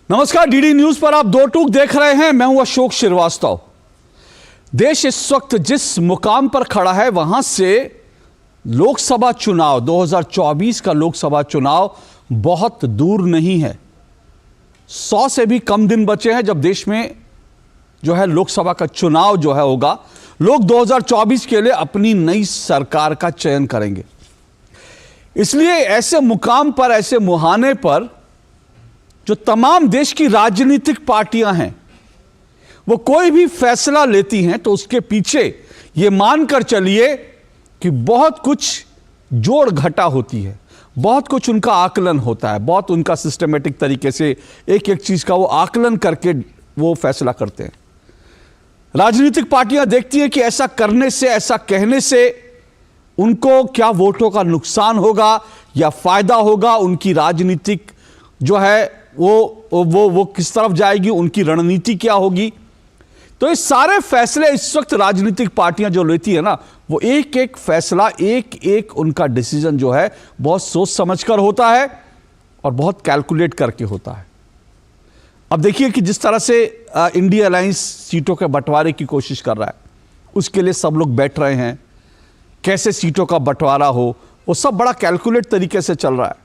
नमस्कार, DD news पर आप दो टूक देख रहे हैं। मैं हूं अशोक श्रीवास्तव। देश इस वक्त जिस मुकाम पर खड़ा है वहां से लोकसभा चुनाव 2024 का लोकसभा चुनाव बहुत दूर नहीं है। 100 से भी कम दिन बचे हैं जब देश में जो है लोकसभा का चुनाव जो है होगा। लोग 2024 के लिए अपनी नई सरकार का चयन करेंगे। इसलिए ऐसे मुकाम पर, ऐसे मुहाने पर जो तमाम देश की राजनीतिक पार्टियां हैं वो कोई भी फैसला लेती हैं तो उसके पीछे ये मानकर चलिए कि बहुत कुछ जोड़ घटा होती है, बहुत कुछ उनका आकलन होता है, बहुत उनका सिस्टमेटिक तरीके से एक एक चीज का वो आकलन करके वो फैसला करते हैं। राजनीतिक पार्टियां देखती हैं कि ऐसा करने से, ऐसा कहने से उनको क्या वोटों का नुकसान होगा या फायदा होगा, उनकी राजनीतिक जो है वो किस तरफ जाएगी, उनकी रणनीति क्या होगी। तो ये सारे फैसले इस वक्त राजनीतिक पार्टियां जो लेती है ना, वो एक एक फैसला, एक एक उनका डिसीजन जो है बहुत सोच समझकर होता है और बहुत कैलकुलेट करके होता है। अब देखिए कि जिस तरह से इंडिया अलायंस सीटों के बंटवारे की कोशिश कर रहा है, उसके लिए सब लोग बैठ रहे हैं। कैसे सीटों का बंटवारा हो, वो सब बड़ा कैलकुलेट तरीके से चल रहा है,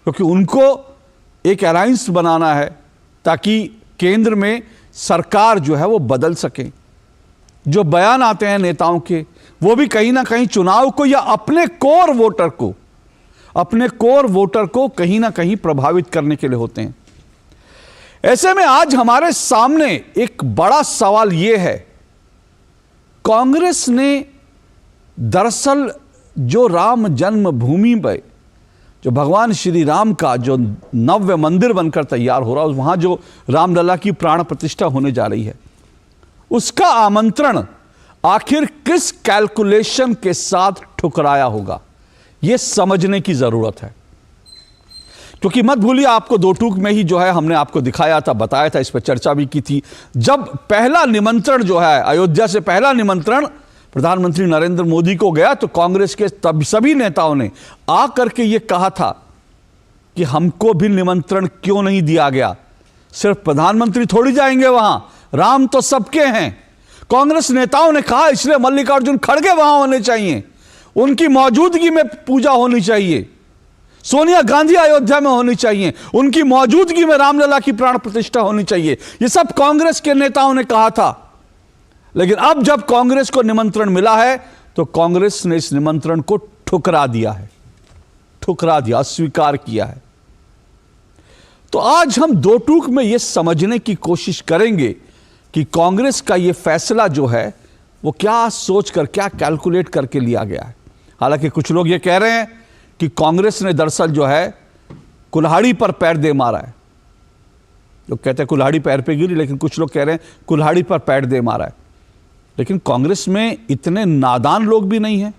क्योंकि उनको एक अलायंस बनाना है ताकि केंद्र में सरकार जो है वो बदल सके। जो बयान आते हैं नेताओं के, वो भी कहीं ना कहीं चुनाव को या अपने कोर वोटर को कहीं ना कहीं प्रभावित करने के लिए होते हैं। ऐसे में आज हमारे सामने एक बड़ा सवाल यह है, कांग्रेस ने दरअसल जो राम जन्मभूमि पर, जो भगवान श्री राम का जो नव्य मंदिर बनकर तैयार हो रहा है, वहां जो रामलला की प्राण प्रतिष्ठा होने जा रही है, उसका आमंत्रण आखिर किस कैलकुलेशन के साथ ठुकराया होगा, यह समझने की जरूरत है। क्योंकि मत भूलिए, आपको दो टूक में ही जो है हमने आपको दिखाया था, बताया था, इस पर चर्चा भी की थी। जब पहला निमंत्रण जो है, अयोध्या से पहला निमंत्रण प्रधानमंत्री नरेंद्र मोदी को गया, तो कांग्रेस के तब सभी नेताओं ने आकर के यह कहा था कि हमको भी निमंत्रण क्यों नहीं दिया गया, सिर्फ प्रधानमंत्री थोड़ी जाएंगे वहां, राम तो सबके हैं। कांग्रेस नेताओं ने कहा इसलिए मल्लिकार्जुन खड़गे वहां होने चाहिए, उनकी मौजूदगी में पूजा होनी चाहिए, सोनिया गांधी अयोध्या में होनी चाहिए, उनकी मौजूदगी में रामलला की प्राण प्रतिष्ठा होनी चाहिए। यह सब कांग्रेस के नेताओं ने कहा था। लेकिन अब जब कांग्रेस को निमंत्रण मिला है तो कांग्रेस ने इस निमंत्रण को ठुकरा दिया, अस्वीकार किया है। तो आज हम दो टूक में यह समझने की कोशिश करेंगे कि कांग्रेस का यह फैसला जो है वो क्या सोचकर, क्या कैलकुलेट करके लिया गया है। हालांकि कुछ लोग यह कह रहे हैं कि कांग्रेस ने दरअसल जो है कुल्हाड़ी पर पैर दे मारा है। लोग कहते हैं कुल्हाड़ी पैर पे गिरी, लेकिन कुछ लोग कह रहे हैं कुल्हाड़ी पर पैर दे मारा है। लेकिन कांग्रेस में इतने नादान लोग भी नहीं हैं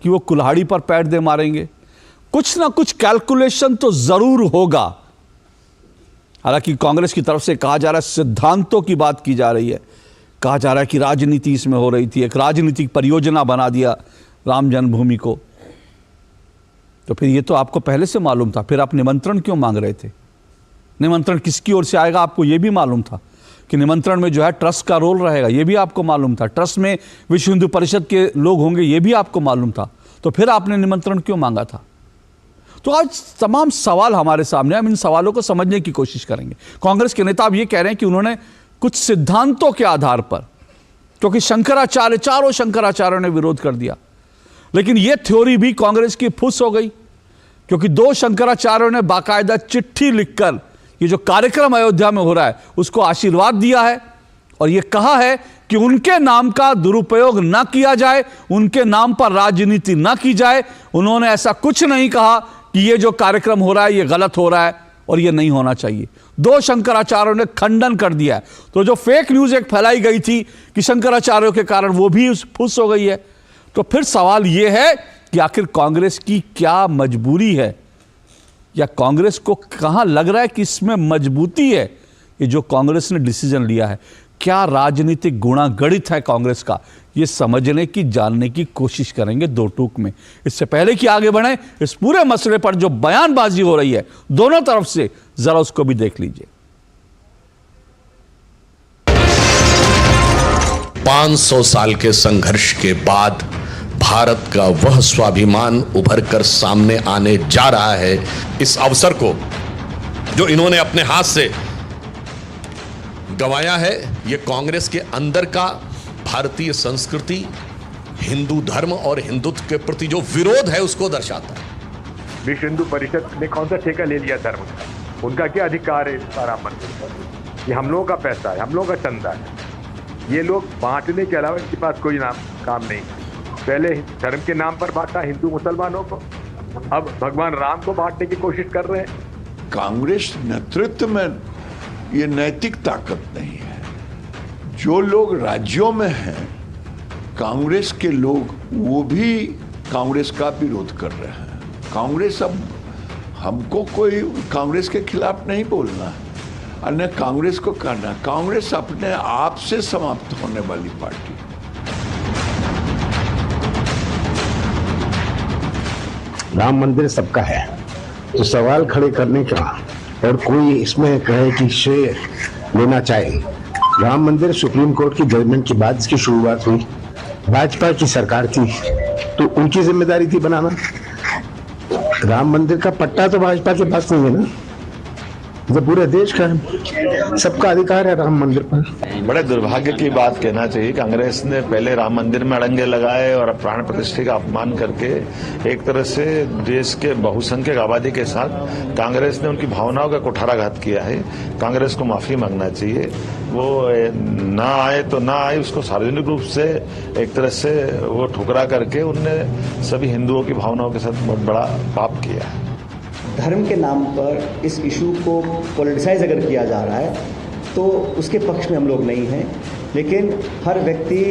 कि वो कुल्हाड़ी पर पैर दे मारेंगे। कुछ ना कुछ कैलकुलेशन तो जरूर होगा। हालांकि कांग्रेस की तरफ से कहा जा रहा है, सिद्धांतों की बात की जा रही है, कहा जा रहा है कि राजनीति इसमें हो रही थी, एक राजनीतिक परियोजना बना दिया राम जन्मभूमि को। तो फिर ये तो आपको पहले से मालूम था, फिर आप निमंत्रण क्यों मांग रहे थे? निमंत्रण किसकी ओर से आएगा आपको ये भी मालूम था कि निमंत्रण में जो है ट्रस्ट का रोल रहेगा, ये भी आपको मालूम था। ट्रस्ट में विश्व हिंदू परिषद के लोग होंगे, ये भी आपको मालूम था। तो फिर आपने निमंत्रण क्यों मांगा था? तो आज तमाम सवाल हमारे सामने, हम इन सवालों को समझने की कोशिश करेंगे। कांग्रेस के नेता अब ये कह रहे हैं कि उन्होंने कुछ सिद्धांतों के आधार पर, क्योंकि शंकराचार्य, चारों शंकराचार्यों ने विरोध कर दिया, लेकिन यह थ्योरी भी कांग्रेस की फुस हो गई, क्योंकि दो शंकराचार्यों ने बाकायदा चिट्ठी लिखकर ये जो कार्यक्रम अयोध्या में हो रहा है उसको आशीर्वाद दिया है और ये कहा है कि उनके नाम का दुरुपयोग ना किया जाए, उनके नाम पर राजनीति ना की जाए। उन्होंने ऐसा कुछ नहीं कहा कि ये जो कार्यक्रम हो रहा है ये गलत हो रहा है और ये नहीं होना चाहिए। दो शंकराचार्यों ने खंडन कर दिया है। तो जो फेक न्यूज एक फैलाई गई थी कि शंकराचार्यों के कारण, वो भी फुस हो गई है। तो फिर सवाल यह है कि आखिर कांग्रेस की क्या मजबूरी है, या कांग्रेस को कहां लग रहा है कि इसमें मजबूती है, ये जो कांग्रेस ने डिसीजन लिया है, क्या राजनीतिक गुणागणित है कांग्रेस का, ये समझने की, जानने की कोशिश करेंगे दो टूक में। इससे पहले कि आगे बढ़े, इस पूरे मसले पर जो बयानबाजी हो रही है दोनों तरफ से, जरा उसको भी देख लीजिए। 500 साल के संघर्ष के बाद भारत का वह स्वाभिमान उभर कर सामने आने जा रहा है। इस अवसर को जो इन्होंने अपने हाथ से गंवाया है, यह कांग्रेस के अंदर का भारतीय संस्कृति, हिंदू धर्म और हिंदुत्व के प्रति जो विरोध है उसको दर्शाता है। विश्व हिंदू परिषद ने कौन सा ठेका ले लिया धर्म का? उनका क्या अधिकार है सारा मंदिर पर? ये हम लोगों का पैसा है, हम लोगों का चंदा है। ये लोग बांटने के अलावा इनके पास कोई काम नहीं। पहले धर्म के नाम पर बांटा हिंदू मुसलमानों को, अब भगवान राम को बांटने की कोशिश कर रहे हैं। कांग्रेस नेतृत्व में ये नैतिक ताकत नहीं है। जो लोग राज्यों में हैं, कांग्रेस के लोग, वो भी कांग्रेस का विरोध कर रहे हैं। कांग्रेस, अब हमको कोई कांग्रेस के खिलाफ नहीं बोलना है और न कांग्रेस को करना। कांग्रेस अपने आप से समाप्त होने वाली पार्टी। राम मंदिर सबका है, तो सवाल खड़े करने का और कोई इसमें कहे कि श्रेय लेना चाहे, राम मंदिर सुप्रीम कोर्ट की जजमेंट के बाद इसकी शुरुआत हुई। भाजपा की सरकार थी तो उनकी जिम्मेदारी थी बनाना। राम मंदिर का पट्टा तो भाजपा के पास नहीं है ना, जो पूरे देश का है, सबका अधिकार है राम मंदिर पर। बड़े दुर्भाग्य की बात कहना चाहिए, कांग्रेस ने पहले राम मंदिर में अड़ंगे लगाए और प्राण प्रतिष्ठा का अपमान करके एक तरह से देश के बहुसंख्यक आबादी के साथ कांग्रेस ने उनकी भावनाओं का कुठाराघात किया है। कांग्रेस को माफी मांगना चाहिए। वो ना आए तो ना आए, उसको सार्वजनिक रूप से एक तरह से वो ठुकरा करके उनने सभी हिंदुओं की भावनाओं के साथ बहुत बड़ा पाप किया है। धर्म के नाम पर इस इशू को पॉलिटिसाइज अगर किया जा रहा है तो उसके पक्ष में हम लोग नहीं हैं, लेकिन हर व्यक्ति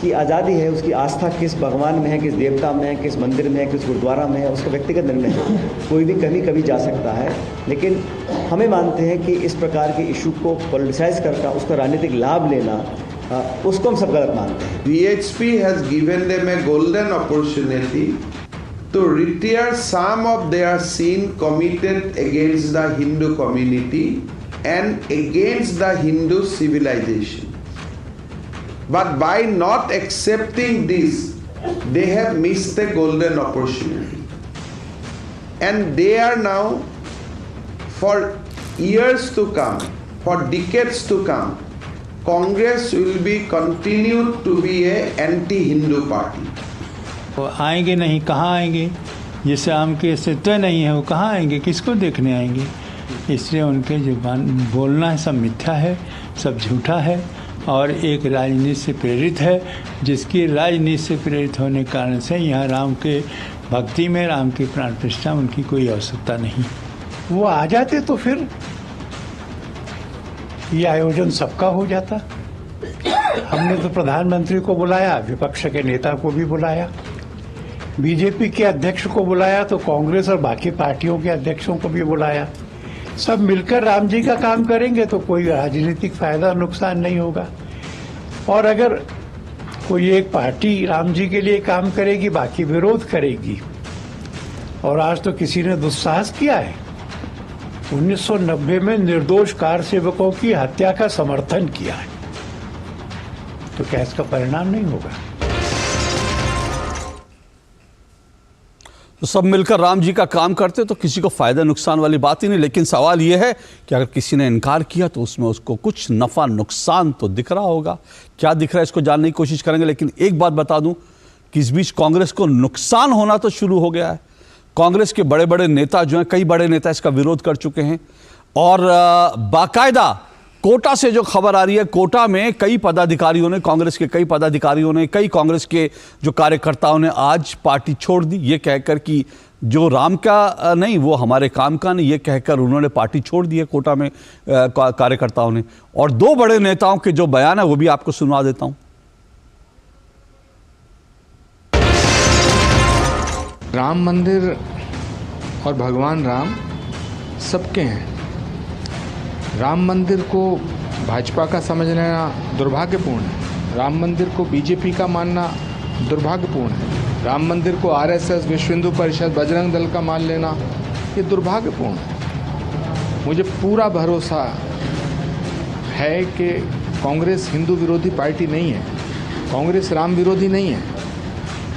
की आज़ादी है, उसकी आस्था किस भगवान में है, किस देवता में है, किस मंदिर में है, किस गुरुद्वारा में है, उसका व्यक्तिगत निर्णय है। कोई भी कभी जा सकता है, लेकिन हमें मानते हैं कि इस प्रकार के इशू को पॉलिटिसाइज करके उसका राजनीतिक लाभ लेना, उसको हम सब गलत मानते हैं। VHP has given them a golden opportunity to retire some of their sin committed against the Hindu community and against the Hindu civilization. But by not accepting this, they have missed the golden opportunity. And they are now, for years to come, for decades to come, Congress will be continued to be a anti-Hindu party. वो आएंगे नहीं, कहाँ आएंगे? जिस राम के अस्तित्व नहीं है वो कहाँ आएंगे, किसको देखने आएंगे? इसलिए उनके जुबान बोलना है सब मिथ्या है, सब झूठा है और एक राजनीति से प्रेरित है, जिसकी राजनीति से प्रेरित होने के कारण से यहाँ राम के भक्ति में, राम की प्राण प्रतिष्ठा उनकी कोई आवश्यकता नहीं। वो आ जाते तो फिर ये आयोजन सबका हो जाता। हमने तो प्रधानमंत्री को बुलाया, विपक्ष के नेता को भी बुलाया, बीजेपी के अध्यक्ष को बुलाया, तो कांग्रेस और बाकी पार्टियों के अध्यक्षों को भी बुलाया। सब मिलकर राम जी का काम करेंगे तो कोई राजनीतिक फायदा नुकसान नहीं होगा। और अगर कोई एक पार्टी राम जी के लिए काम करेगी, बाकी विरोध करेगी। और आज तो किसी ने दुस्साहस किया है, 1990 में निर्दोष कार सेवकों की हत्या का समर्थन किया है, तो क्या इसका परिणाम नहीं होगा? तो सब मिलकर राम जी का काम करते तो किसी को फायदा नुकसान वाली बात ही नहीं। लेकिन सवाल यह है कि अगर किसी ने इनकार किया तो उसमें उसको कुछ नफा नुकसान तो दिख रहा होगा। क्या दिख रहा है इसको जानने की कोशिश करेंगे। लेकिन एक बात बता दूं कि इस बीच कांग्रेस को नुकसान होना तो शुरू हो गया है। कांग्रेस के बड़े बड़े नेता जो हैं, कई बड़े नेता इसका विरोध कर चुके हैं और बाकायदा कोटा से जो खबर आ रही है, कोटा में कई पदाधिकारियों ने, कांग्रेस के कई पदाधिकारियों ने, कई कांग्रेस के जो कार्यकर्ताओं ने आज पार्टी छोड़ दी, ये कहकर कि जो राम का नहीं वो हमारे काम का नहीं, ये कहकर उन्होंने पार्टी छोड़ दी है कोटा में कार्यकर्ताओं ने। और दो बड़े नेताओं के जो बयान है वो भी आपको सुनवा देता हूं। राम मंदिर और भगवान राम सबके हैं। राम मंदिर को भाजपा का समझना दुर्भाग्यपूर्ण है। राम मंदिर को बीजेपी का मानना दुर्भाग्यपूर्ण है। राम मंदिर को आरएसएस, विश्व हिंदू परिषद, बजरंग दल का मान लेना ये दुर्भाग्यपूर्ण है। मुझे पूरा भरोसा है कि कांग्रेस हिंदू विरोधी पार्टी नहीं है। कांग्रेस राम विरोधी नहीं है।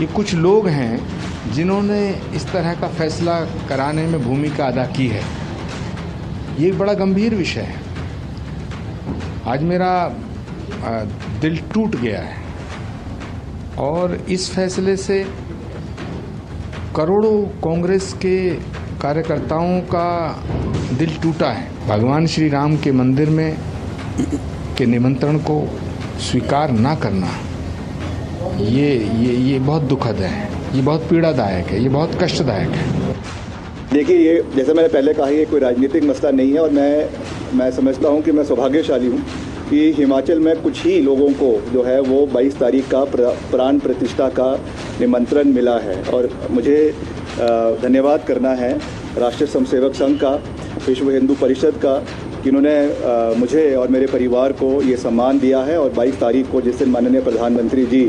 ये कुछ लोग हैं जिन्होंने इस तरह का फैसला कराने में भूमिका अदा की है। ये एक बड़ा गंभीर विषय है। आज मेरा दिल टूट गया है और इस फैसले से करोड़ों कांग्रेस के कार्यकर्ताओं का दिल टूटा है। भगवान श्री राम के मंदिर में के निमंत्रण को स्वीकार ना करना ये बहुत दुखद है, ये बहुत पीड़ादायक है, ये बहुत कष्टदायक है। देखिए, ये जैसे मैंने पहले कहा, ये कोई राजनीतिक मसला नहीं है और मैं समझता हूँ कि मैं सौभाग्यशाली हूँ कि हिमाचल में कुछ ही लोगों को जो है वो 22 तारीख का प्राण प्रतिष्ठा का निमंत्रण मिला है। और मुझे धन्यवाद करना है राष्ट्रीय स्वयंसेवक संघ का, विश्व हिंदू परिषद का, कि इन्होंने मुझे और मेरे परिवार को ये सम्मान दिया है। और 22 तारीख को जिस दिन माननीय प्रधानमंत्री जी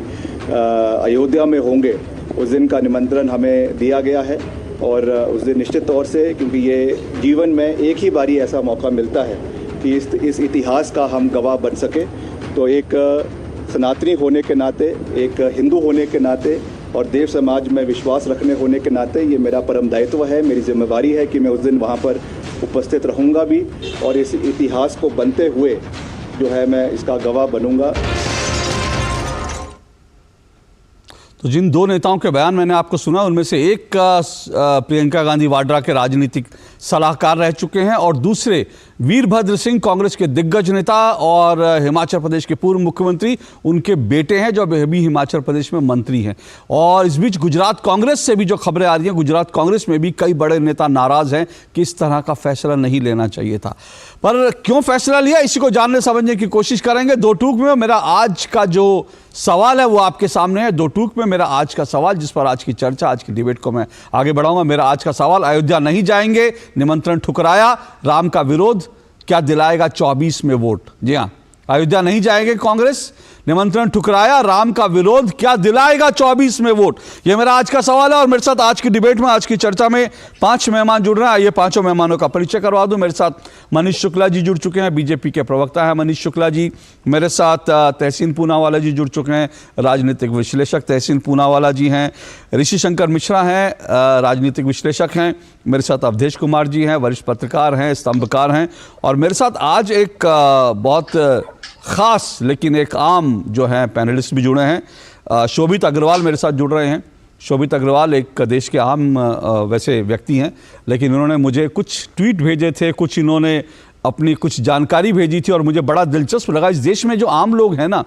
अयोध्या में होंगे, उस दिन का निमंत्रण हमें दिया गया है। और उस दिन निश्चित तौर से, क्योंकि ये जीवन में एक ही बारी ऐसा मौका मिलता है कि इस इतिहास का हम गवाह बन सके, तो एक सनातनी होने के नाते, एक हिंदू होने के नाते और देव समाज में विश्वास रखने होने के नाते ये मेरा परम दायित्व है, मेरी जिम्मेवारी है कि मैं उस दिन वहाँ पर उपस्थित रहूँगा भी और इस इतिहास को बनते हुए जो है मैं इसका गवाह बनूँगा। तो जिन दो नेताओं के बयान मैंने आपको सुना, उनमें से एक का प्रियंका गांधी वाड्रा के राजनीतिक सलाहकार रह चुके हैं और दूसरे वीरभद्र सिंह, कांग्रेस के दिग्गज नेता और हिमाचल प्रदेश के पूर्व मुख्यमंत्री, उनके बेटे हैं जो अभी हिमाचल प्रदेश में मंत्री हैं। और इस बीच गुजरात कांग्रेस से भी जो खबरें आ रही हैं, गुजरात कांग्रेस में भी कई बड़े नेता नाराज हैं कि इस तरह का फैसला नहीं लेना चाहिए था। पर क्यों फैसला लिया, इसी को जानने समझने की कोशिश करेंगे। दो टूक में मेरा आज का जो सवाल है वो आपके सामने है। दो टूक में मेरा आज का सवाल, जिस पर आज की चर्चा, आज की डिबेट को मैं आगे बढ़ाऊंगा। मेरा आज का सवाल, अयोध्या नहीं जाएंगे, निमंत्रण ठुकराया, राम का विरोध क्या दिलाएगा 24 में वोट। जी हाँ, अयोध्या नहीं जाएंगे कांग्रेस, निमंत्रण ठुकराया, राम का विरोध क्या दिलाएगा 24 में वोट। ये मेरा आज का सवाल है। और मेरे साथ आज की डिबेट में, आज की चर्चा में 5 मेहमान जुड़ रहे हैं। आइए पांचों मेहमानों का परिचय करवा दूं। मेरे साथ मनीष शुक्ला जी जुड़ चुके हैं, बीजेपी के प्रवक्ता हैं मनीष शुक्ला जी। मेरे साथ तहसीन पूनावाला जी जुड़ चुके हैं, राजनीतिक विश्लेषक तहसीन पूनावाला जी हैं। ऋषि शंकर मिश्रा हैं, राजनीतिक विश्लेषक हैं। मेरे साथ अवधेश कुमार जी हैं, वरिष्ठ पत्रकार हैं, स्तंभकार हैं। और मेरे साथ आज एक बहुत खास लेकिन एक आम जो है पैनलिस्ट भी जुड़े हैं, शोभित अग्रवाल मेरे साथ जुड़ रहे हैं। शोभित अग्रवाल एक देश के आम वैसे व्यक्ति हैं, लेकिन उन्होंने मुझे कुछ ट्वीट भेजे थे, कुछ इन्होंने अपनी कुछ जानकारी भेजी थी और मुझे बड़ा दिलचस्प लगा। इस देश में जो आम लोग हैं ना,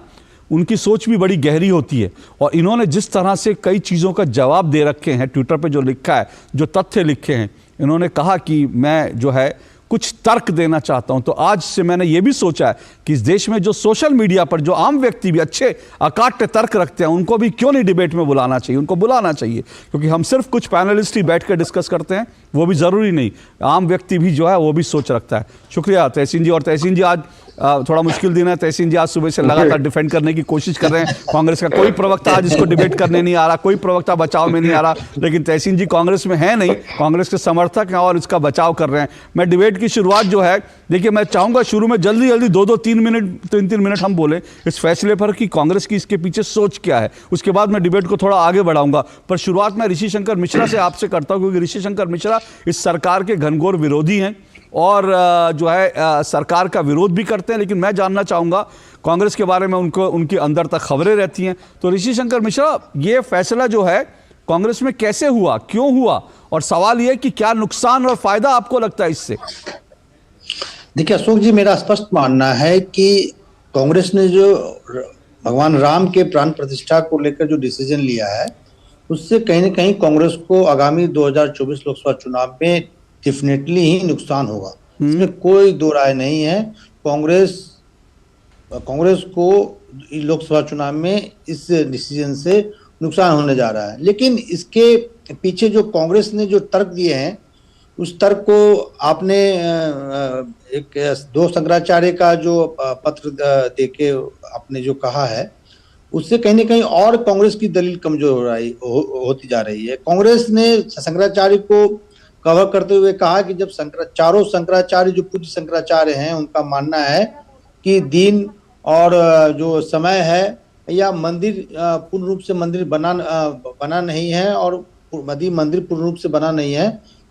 उनकी सोच भी बड़ी गहरी होती है। और इन्होंने जिस तरह से कई चीज़ों का जवाब दे रखे हैं, ट्विटर पे जो लिखा है, जो तथ्य लिखे हैं, इन्होंने कहा कि मैं जो है कुछ तर्क देना चाहता हूं। तो आज से मैंने ये भी सोचा है कि इस देश में जो सोशल मीडिया पर जो आम व्यक्ति भी अच्छे अकाट्य तर्क रखते हैं, उनको भी क्यों नहीं डिबेट में बुलाना चाहिए, उनको बुलाना चाहिए। क्योंकि हम सिर्फ कुछ पैनलिस्ट ही बैठ कर डिस्कस करते हैं, वो भी ज़रूरी नहीं, आम व्यक्ति भी जो है वो भी सोच रखता है। शुक्रिया तहसीन जी। और तहसीन जी, आज थोड़ा मुश्किल दिन है। तहसीन जी आज सुबह से लगातार डिफेंड करने की कोशिश कर रहे हैं कांग्रेस का। कोई प्रवक्ता आज इसको डिबेट करने नहीं आ रहा, कोई प्रवक्ता बचाव में नहीं आ रहा, लेकिन तहसीन जी कांग्रेस में है नहीं, कांग्रेस के समर्थक हैं और इसका बचाव कर रहे हैं। मैं डिबेट की शुरुआत जो है, देखिए मैं चाहूंगा शुरू में जल्दी जल्दी 2-3 मिनट हम बोले इस फैसले पर कि कांग्रेस की इसके पीछे सोच क्या है। उसके बाद मैं डिबेट को थोड़ा आगे बढ़ाऊंगा। पर शुरुआत मैं ऋषि शंकर मिश्रा से आपसे करता हूं, क्योंकि ऋषि शंकर मिश्रा इस सरकार के घनघोर विरोधी हैं और जो है सरकार का विरोध भी करते हैं। लेकिन मैं जानना चाहूँगा कांग्रेस के बारे में, उनके अंदर तक खबरें रहती हैं। तो ऋषि शंकर मिश्रा, ये फैसला जो है कांग्रेस में कैसे हुआ, क्यों हुआ, और सवाल ये कि क्या नुकसान और फायदा आपको लगता है इससे? देखिए अशोक जी, मेरा स्पष्ट मानना है कि कांग्रेस ने जो भगवान राम के प्राण प्रतिष्ठा को लेकर जो डिसीजन लिया है, उससे कहीं ना कहीं कांग्रेस को आगामी 2024 लोकसभा चुनाव में डेफिनेटली ही नुकसान होगा, इसमें कोई दो राय नहीं है। कांग्रेस को लोकसभा चुनाव में इस डिसीजन से नुकसान होने जा रहा है। लेकिन इसके पीछे जो कांग्रेस ने जो तर्क दिए हैं, उस तर्क को आपने एक दो शंकराचार्य का जो पत्र देके आपने जो कहा है, उससे कहीं ना कहीं और कांग्रेस की दलील कमजोर होती जा रही है। कांग्रेस ने शंकराचार्य को कवर करते हुए कहा कि जब चारों शंकराचार्य जो पूज्य शंकराचार्य हैं, उनका मानना है कि दिन और जो समय है या मंदिर पूर्ण रूप से मंदिर बना नहीं है, और यदि मंदिर पूर्ण रूप से बना नहीं है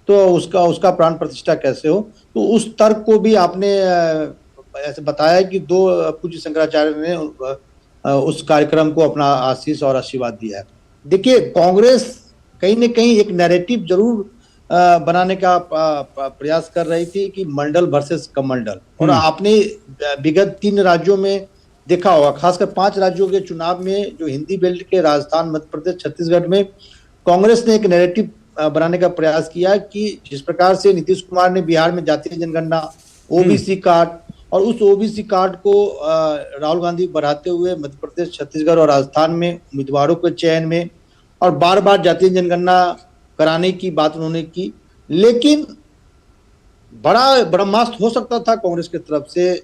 तो उसका प्राण प्रतिष्ठा कैसे हो। तो उस तर्क को भी आपने ऐसे बताया कि 2 पूज्य शंकराचार्य ने उस कार्यक्रम को अपना आशीष और आशीर्वाद दिया है। देखिए, कांग्रेस कहीं न कहीं एक नैरेटिव जरूर बनाने का प्रयास कर रही थी कि मंडल वर्सेस कमंडल, और आपने विगत 3 राज्यों में देखा होगा, खासकर 5 राज्यों के चुनाव में जो हिंदी बेल्ट के राजस्थान, मध्य प्रदेश, छत्तीसगढ़ में कांग्रेस ने एक नैरेटिव बनाने का प्रयास किया कि जिस प्रकार से नीतीश कुमार ने बिहार में जातीय जनगणना, ओबीसी कार्ड, और उस ओबीसी कार्ड को राहुल गांधी बढ़ाते हुए मध्य प्रदेश, छत्तीसगढ़ और राजस्थान में उम्मीदवारों के चयन में, और बार बार जातीय जनगणना कराने की बात उन्होंने की। लेकिन बड़ा ब्रह्मास्त्र हो सकता था कांग्रेस की तरफ से,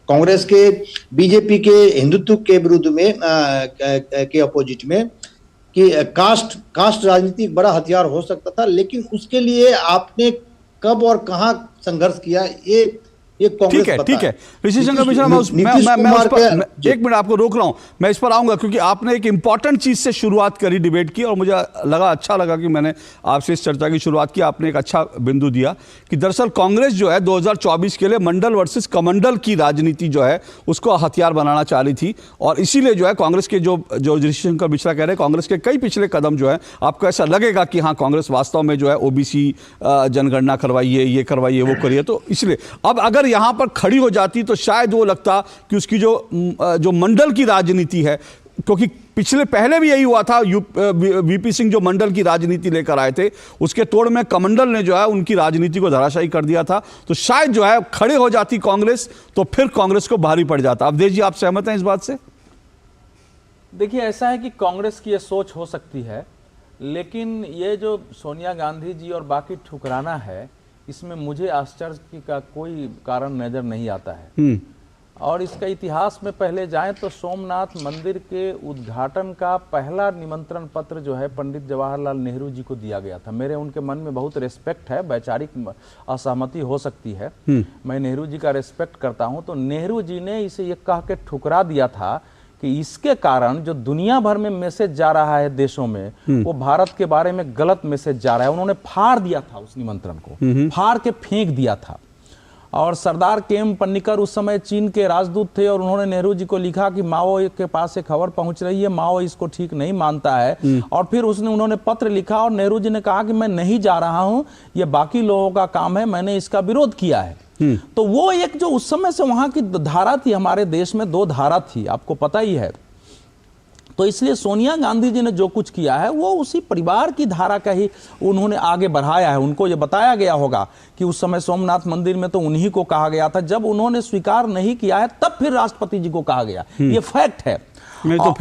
कांग्रेस के बीजेपी के हिंदुत्व के विरुद्ध में के अपोजिट में, कि कास्ट राजनीति एक बड़ा हथियार हो सकता था। लेकिन उसके लिए आपने कब और कहां संघर्ष किया, ये कांग्रेस ठीक है ऋषि शंकर मिश्रा, मैं उस पर एक मिनट आपको रोक रहा हूं, मैं इस पर आऊंगा, क्योंकि आपने एक इंपॉर्टेंट चीज से शुरुआत करी डिबेट की, और मुझे अच्छा लगा कि मैंने आपसे इस चर्चा की शुरुआत की। आपने एक अच्छा बिंदु दिया कि दरअसल कांग्रेस जो है 2024 के लिए मंडल वर्सेस कमंडल की राजनीति जो है उसको हथियार बनाना चाह रही थी, और इसीलिए जो है कांग्रेस के जो ऋषि शंकर मिश्रा कह रहे हैं, कांग्रेस के कई पिछले कदम जो है आपको ऐसा लगेगा कि हाँ, कांग्रेस वास्तव में जो है ओबीसी जनगणना करवाइए, ये करवाइए, वो करिए। तो इसलिए अब अगर यहां पर खड़ी हो जाती तो शायद वो लगता कि उसकी जो मंडल की राजनीति है, क्योंकि पहले भी यही हुआ था, वीपी सिंह जो मंडल की राजनीति लेकर आए थे, उसके तोड़ में कमंडल ने जो है उनकी राजनीति को धराशायी कर दिया था। तो शायद जो है खड़े हो जाती कांग्रेस तो फिर कांग्रेस को भारी पड़ जाता। अवधेश जी, आप सहमत हैं इस बात से? देखिए, ऐसा है कि कांग्रेस की ये सोच हो सकती है, लेकिन ये जो सोनिया गांधी जी और बाकी ठुकराना है, इसमें मुझे आश्चर्य का कोई कारण नजर नहीं आता है। और इसका इतिहास में पहले जाएं तो सोमनाथ मंदिर के उद्घाटन का पहला निमंत्रण पत्र जो है पंडित जवाहरलाल नेहरू जी को दिया गया था। मेरे उनके मन में बहुत रेस्पेक्ट है, वैचारिक असहमति हो सकती है, मैं नेहरू जी का रेस्पेक्ट करता हूं। तो नेहरू जी ने इसे ये कह के ठुकरा दिया था कि इसके कारण जो दुनिया भर में मैसेज जा रहा है देशों में, वो भारत के बारे में गलत मैसेज जा रहा है। उन्होंने फाड़ दिया था उस निमंत्रण को, फाड़ के फेंक दिया था। और सरदार केएम पन्नीकर उस समय चीन के राजदूत थे, और उन्होंने नेहरू जी को लिखा कि माओ के पास एक खबर पहुंच रही है, माओ इसको ठीक नहीं मानता है। और फिर उन्होंने पत्र लिखा, और नेहरू जी ने कहा कि मैं नहीं जा रहा हूं, ये बाकी लोगों का काम है, मैंने इसका विरोध किया है। तो वो एक जो उस समय से वहां की धारा थी, हमारे देश में 2 धारा थी, आपको पता ही है। तो इसलिए सोनिया गांधी जी ने जो कुछ किया है वो उसी परिवार की धारा का ही उन्होंने आगे बढ़ाया है। उनको ये बताया गया होगा कि उस समय सोमनाथ मंदिर में तो उन्हीं को कहा गया था, जब उन्होंने स्वीकार नहीं किया है तब फिर राष्ट्रपति जी को कहा गया। ये फैक्ट है। नहीं तो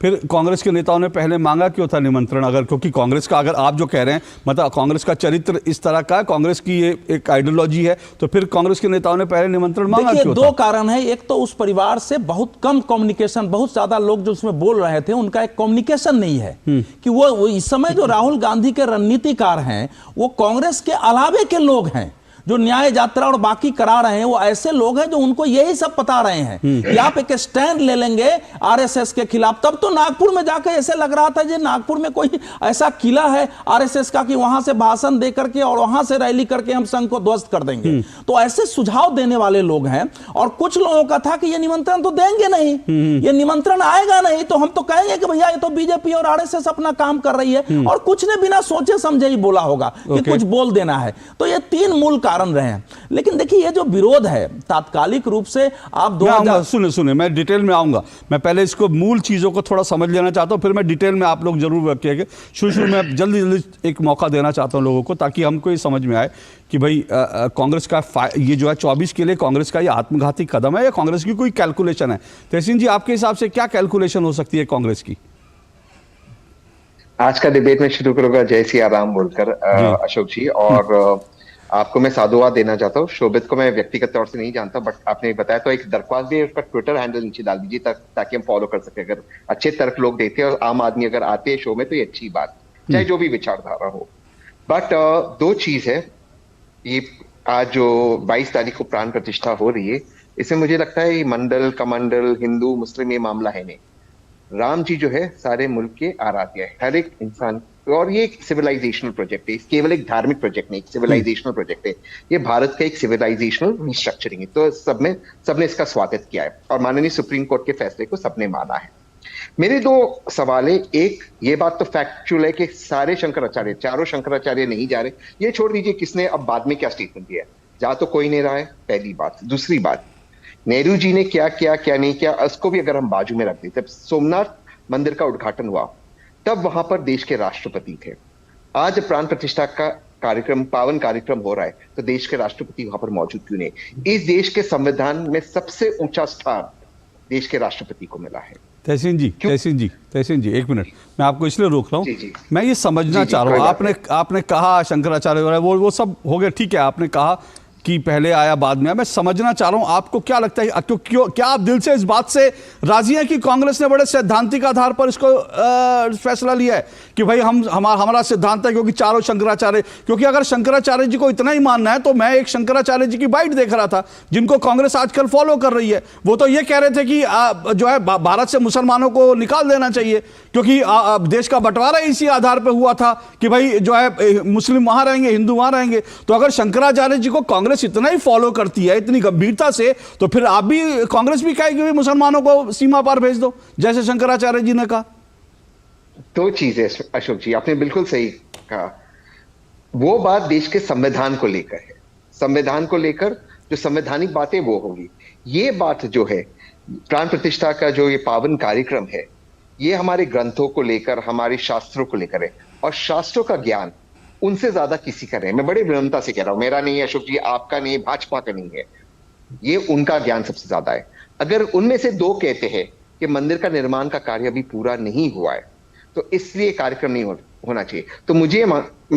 फिर कांग्रेस के नेताओं ने पहले मांगा क्यों था निमंत्रण? अगर क्योंकि कांग्रेस का, अगर आप जो कह रहे हैं मतलब कांग्रेस का चरित्र इस तरह का है, कांग्रेस की ये एक आइडियोलॉजी है, तो फिर कांग्रेस के नेताओं ने पहले निमंत्रण मांगा क्यों? 2 कारण है। एक तो उस परिवार से बहुत कम कम्युनिकेशन, बहुत ज्यादा लोग जो उसमें बोल रहे थे उनका एक कम्युनिकेशन नहीं है कि वो इस समय जो राहुल गांधी के रणनीतिकार हैं वो कांग्रेस के अलावे के लोग हैं जो न्याय यात्रा और बाकी करा रहे हैं। वो ऐसे लोग हैं जो उनको यही सब बता रहे हैं कि आप एक स्टैंड ले लेंगे आरएसएस के खिलाफ। तब तो नागपुर में जाकर ऐसे लग रहा था कि नागपुर में कोई ऐसा किला है आरएसएस का कि वहां से भाषण दे करके और वहां से रैली करके हम संघ को ध्वस्त कर देंगे। तो ऐसे सुझाव देने वाले लोग हैं। और कुछ लोगों का था कि ये निमंत्रण तो देंगे नहीं, ये निमंत्रण आएगा नहीं, तो हम तो कहेंगे कि भैया ये तो बीजेपी और आरएसएस अपना काम कर रही है। और कुछ ने बिना सोचे समझे ही बोला होगा कि कुछ बोल देना है। तो ये 3 मूल कारण रहे हैं। लेकिन देखिए ये जो विरोध है तात्कालिक रूप से आप सुने मैं डिटेल में आऊंगा। मैं पहले इसको मूल चीजों को थोड़ा समझ लेना चाहता हूं, फिर मैं डिटेल में आप लोग जरूर रखिएगा। शुरू में जल्दी एक मौका देना चाहता हूं लोगों को, ताकि हमको ये समझ में आए कि भाई कांग्रेस का ये जो है 24 के लिए कांग्रेस का ये आत्मघाती कदम है या कांग्रेस की कोई कैलकुलेशन है? तहसीन जी, आपके हिसाब से क्या कैलकुलेशन हो सकती है कांग्रेस की? आज का डिबेट में शुरू करूंगा जय सिया राम बोलकर अशोक जी, और आपको मैं साधुवाद देना चाहता हूँ। शोभित को मैं व्यक्तिगत तौर से नहीं जानता, बट आपने बताया तो एक दरख्वास्त भी उसका ट्विटर हैंडल नीचे डाल दीजिए ताकि हम फॉलो कर सके। अगर अच्छे तर्क लोग देते हैं और आम आदमी अगर आते हैं शो में तो ये अच्छी बात, चाहे जो भी विचारधारा हो। बट 2 चीज है, ये आज जो 22 तारीख को प्राण प्रतिष्ठा हो रही है, इसमें मुझे लगता है ये मंडल कमंडल हिंदू मुस्लिम ये मामला है नहीं। राम जी जो है सारे मुल्क के आराध्य है, हर एक इंसान, और ये एक सिविलाइजेशनल प्रोजेक्ट है, केवल एक धार्मिक प्रोजेक्ट नहीं, एक सिविलाइजेशनल प्रोजेक्ट है। ये भारत का एक सिविलाइजेशनल रिस्ट्रक्चरिंग है, तो सबने इसका स्वागत किया है और माननीय सुप्रीम कोर्ट के फैसले को सबने माना है। मेरे दो सवाल है, एक ये बात तो फैक्चुअल है कि सारे शंकराचार्य, चारों शंकराचार्य नहीं जा रहे, ये छोड़ दीजिए किसने अब बाद में क्या स्टेटमेंट दिया, जा तो कोई नहीं रहा है, पहली बात। दूसरी बात, नेहरू जी ने क्या किया क्या नहीं किया, उसको भी अगर हम बाजू में रख दें, जब सोमनाथ मंदिर का उद्घाटन हुआ तब वहां पर देश के राष्ट्रपति थे। आज प्राण प्रतिष्ठा का कार्यक्रम, पावन कार्यक्रम हो रहा है, तो देश के राष्ट्रपति वहां पर मौजूद क्यों नहीं? इस देश के संविधान में सबसे ऊंचा स्थान देश के राष्ट्रपति को मिला है। तहसीन जी एक मिनट, मैं आपको इसलिए रोक रहा हूँ, मैं ये समझना चाह रहा हूँ, आपने कहा शंकराचार्य वो सब हो गया, ठीक है, आपने कहा कि पहले आया बाद में आया, मैं समझना चाह रहा हूं आपको क्या लगता है, क्या आप दिल से इस बात से राजी हैं कि कांग्रेस ने बड़े सैद्धांतिक आधार पर इसको फैसला लिया है कि भाई हमारा सिद्धांत है, क्योंकि चारों शंकराचार्य, क्योंकि अगर शंकराचार्य जी को इतना ही मानना है तो मैं एक शंकराचार्य जी की बाइट देख रहा था जिनको कांग्रेस आजकल फॉलो कर रही है, वो तो ये कह रहे थे कि जो है भारत से मुसलमानों को निकाल देना चाहिए, क्योंकि देश का बंटवारा इसी आधार पर हुआ था कि भाई जो है मुस्लिम वहां रहेंगे, हिंदू वहां रहेंगे। तो अगर शंकराचार्य जी को कांग्रेस इतना ही फॉलो करती है इतनी गंभीरता से, तो फिर आप भी, कांग्रेस भी कहेगी कि मुसलमानों को सीमा पार भेज दो, जैसे शंकराचार्य जी ने कहा। दो चीजें अशोक जी, आपने बिल्कुल सही कहा। वो बात देश के संविधान को लेकर है, संविधान को लेकर जो संवैधानिक बातें वो होगी। ये बात जो है प्राण प्रतिष्ठा का जो ये पावन कार्यक्रम है, ये हमारे ग्रंथों को लेकर, हमारे शास्त्रों को लेकर है, और शास्त्रों का ज्ञान उनसे ज्यादा किसी का नहीं। मैं बड़ी विनम्रता से कह रहा हूं, मेरा नहीं है अशोक जी, आपका नहीं है, भाजपा का नहीं है, ये उनका ज्ञान सबसे ज्यादा है। अगर उनमें से दो कहते हैं कि मंदिर का निर्माण का कार्य अभी पूरा नहीं हुआ है, तो इसलिए कार्यक्रम नहीं होना चाहिए, तो मुझे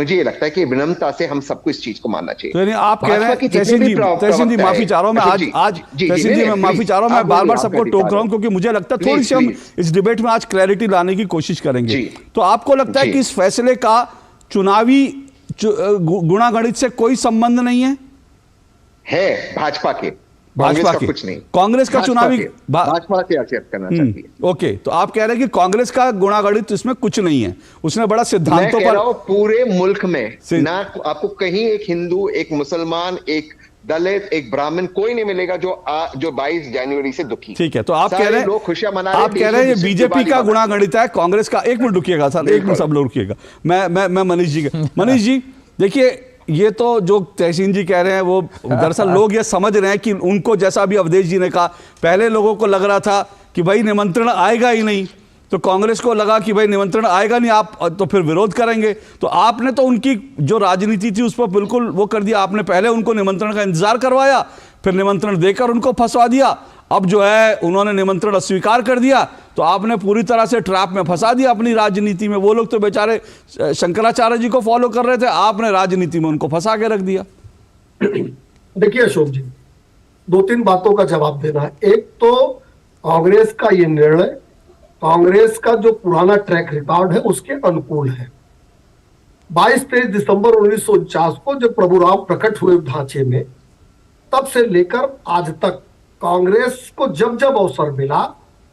ये लगता है कि विनम्रता से हम सबको इस चीज को मानना चाहिए। तो आप कह रहे हैं, तहसीन जी माफी चाह रहा हूं मैं, आज तहसीन जी मैं माफी चाह रहा हूं, मैं बार बार सबको टोक रहा हूं, क्योंकि मुझे लगता है थोड़ी सी हम इस डिबेट में आज क्लैरिटी लाने की कोशिश करेंगे। तो आपको लगता है कि इस फैसले का चुनावी गुणागणित से कोई संबंध नहीं है? भाजपा के कुछ नहीं, कांग्रेस का चुनावी भाजपा से आचरण करना चाहती है। ओके, तो आप कह रहे हैं कि कांग्रेस का गुणागणित इसमें कुछ नहीं है, उसने बड़ा सिद्धांतों पर, पूरे मुल्क में ना आपको कहीं एक हिंदू, एक मुसलमान, एक दलित, एक ब्राह्मण कोई नहीं मिलेगा जो 22 जनवरी से दुखी। ठीक है, तो आप कह रहे हैं लोग खुशियां मना रहे हैं, आप कह रहे हैं ये बीजेपी का गुणागणित है, कांग्रेस का। एक मिनट रुकिएगा सर, एक मिनट सब लोग रुकिएगा, मैं मनीष जी देखिए, ये तो जो तहसीन जी कह रहे हैं वो दरअसल लोग ये समझ रहे हैं कि उनको, जैसा अभी अवधेश जी ने कहा, पहले लोगों को लग रहा था कि भाई निमंत्रण आएगा ही नहीं, तो कांग्रेस को लगा कि भाई निमंत्रण आएगा नहीं, आप तो फिर विरोध करेंगे, तो आपने तो उनकी जो राजनीति थी उस पर बिल्कुल वो कर दिया, आपने पहले उनको निमंत्रण का इंतजार करवाया, फिर निमंत्रण देकर उनको फंसवा दिया, अब जो है उन्होंने निमंत्रण अस्वीकार कर दिया, तो आपने पूरी तरह से ट्रैप में फंसा दिया अपनी राजनीति में। वो लोग तो बेचारे शंकराचार्य जी को फॉलो कर रहे थे, आपने राजनीति में उनको फंसा के रख दिया। देखिए अशोक जी, 2-3 बातों का जवाब देना है। एक तो कांग्रेस का ये निर्णय कांग्रेस का जो पुराना ट्रैक रिकॉर्ड है उसके अनुकूल है। 22-23 दिसंबर 1949 को जब प्रभु राम प्रकट हुए ढांचे में, तब से लेकर आज तक कांग्रेस को जब जब अवसर मिला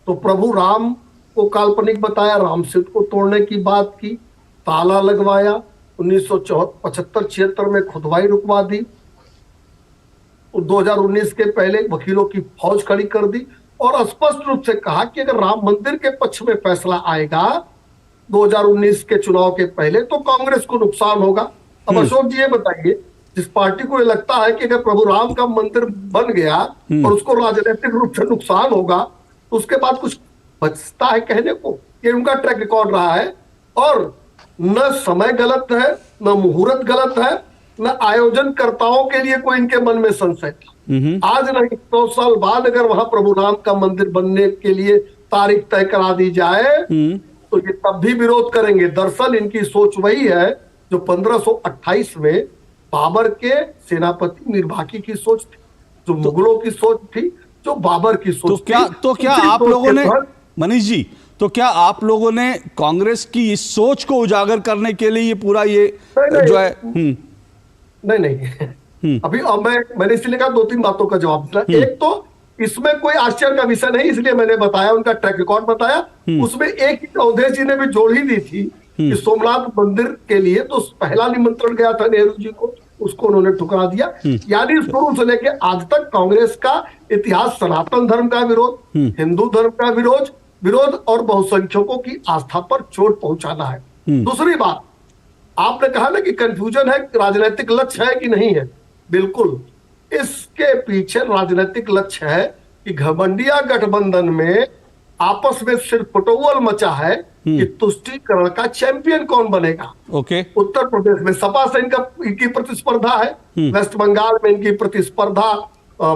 तो प्रभु राम को काल्पनिक बताया, राम सेतु को तोड़ने की बात की, ताला लगवाया, 1975-76 में खुदवाई रुकवा दी, 2019 के पहले वकीलों की फौज खड़ी कर दी, और स्पष्ट रूप से कहा कि अगर राम मंदिर के पक्ष में फैसला आएगा 2019 के चुनाव के पहले तो कांग्रेस को नुकसान होगा। अब अशोक जी ये बताइए, जिस पार्टी को ये लगता है कि अगर प्रभु राम का मंदिर बन गया और उसको राजनीतिक रूप से नुकसान होगा, तो उसके बाद कुछ बचता है कहने को? ये उनका ट्रैक रिकॉर्ड रहा है, और न समय गलत है, न मुहूर्त गलत है, न आयोजनकर्ताओं के लिए कोई इनके मन में संशय था। आज नहीं 100 साल बाद अगर वहां प्रभु राम का मंदिर बनने के लिए तारीख तय करा दी जाए तो ये तब भी विरोध करेंगे। दरअसल इनकी सोच वही है जो 1528 में बाबर के सेनापति मीरबाकी की सोच थी, जो मुगलों की सोच थी, जो बाबर की सोच थी। तो क्या आप लोगों ने, मनीष जी, तो क्या आप लोगों ने कांग्रेस की इस सोच को उजागर करने के लिए ये पूरा ये जो है नहीं अभी मैंने इसलिए कहा 2-3 बातों का जवाब दिया। एक तो इसमें कोई आश्चर्य का विषय नहीं, इसलिए मैंने बताया, उनका ट्रैक रिकॉर्ड बताया। उसमें एक चौधरी जी ने भी जोड़ ही दी थी कि सोमनाथ मंदिर के लिए तो पहला निमंत्रण गया था नेहरू जी को, उसको उन्होंने ठुकरा दिया। यानी शुरू से लेकर आज तक कांग्रेस का इतिहास सनातन धर्म का विरोध, हिंदू धर्म का विरोध और बहुसंख्यकों की आस्था पर चोट पहुंचाना है। दूसरी बात, आपने कहा ना कि कंफ्यूजन है, राजनीतिक लक्ष्य है कि नहीं है। बिल्कुल, इसके पीछे राजनीतिक लक्ष्य है कि घमंडिया गठबंधन में आपस में सिर्फ पटोवल मचा है कि तुष्टीकरण का चैंपियन कौन बनेगा। उत्तर प्रदेश में सपा से इनकी प्रतिस्पर्धा है, वेस्ट बंगाल में इनकी प्रतिस्पर्धा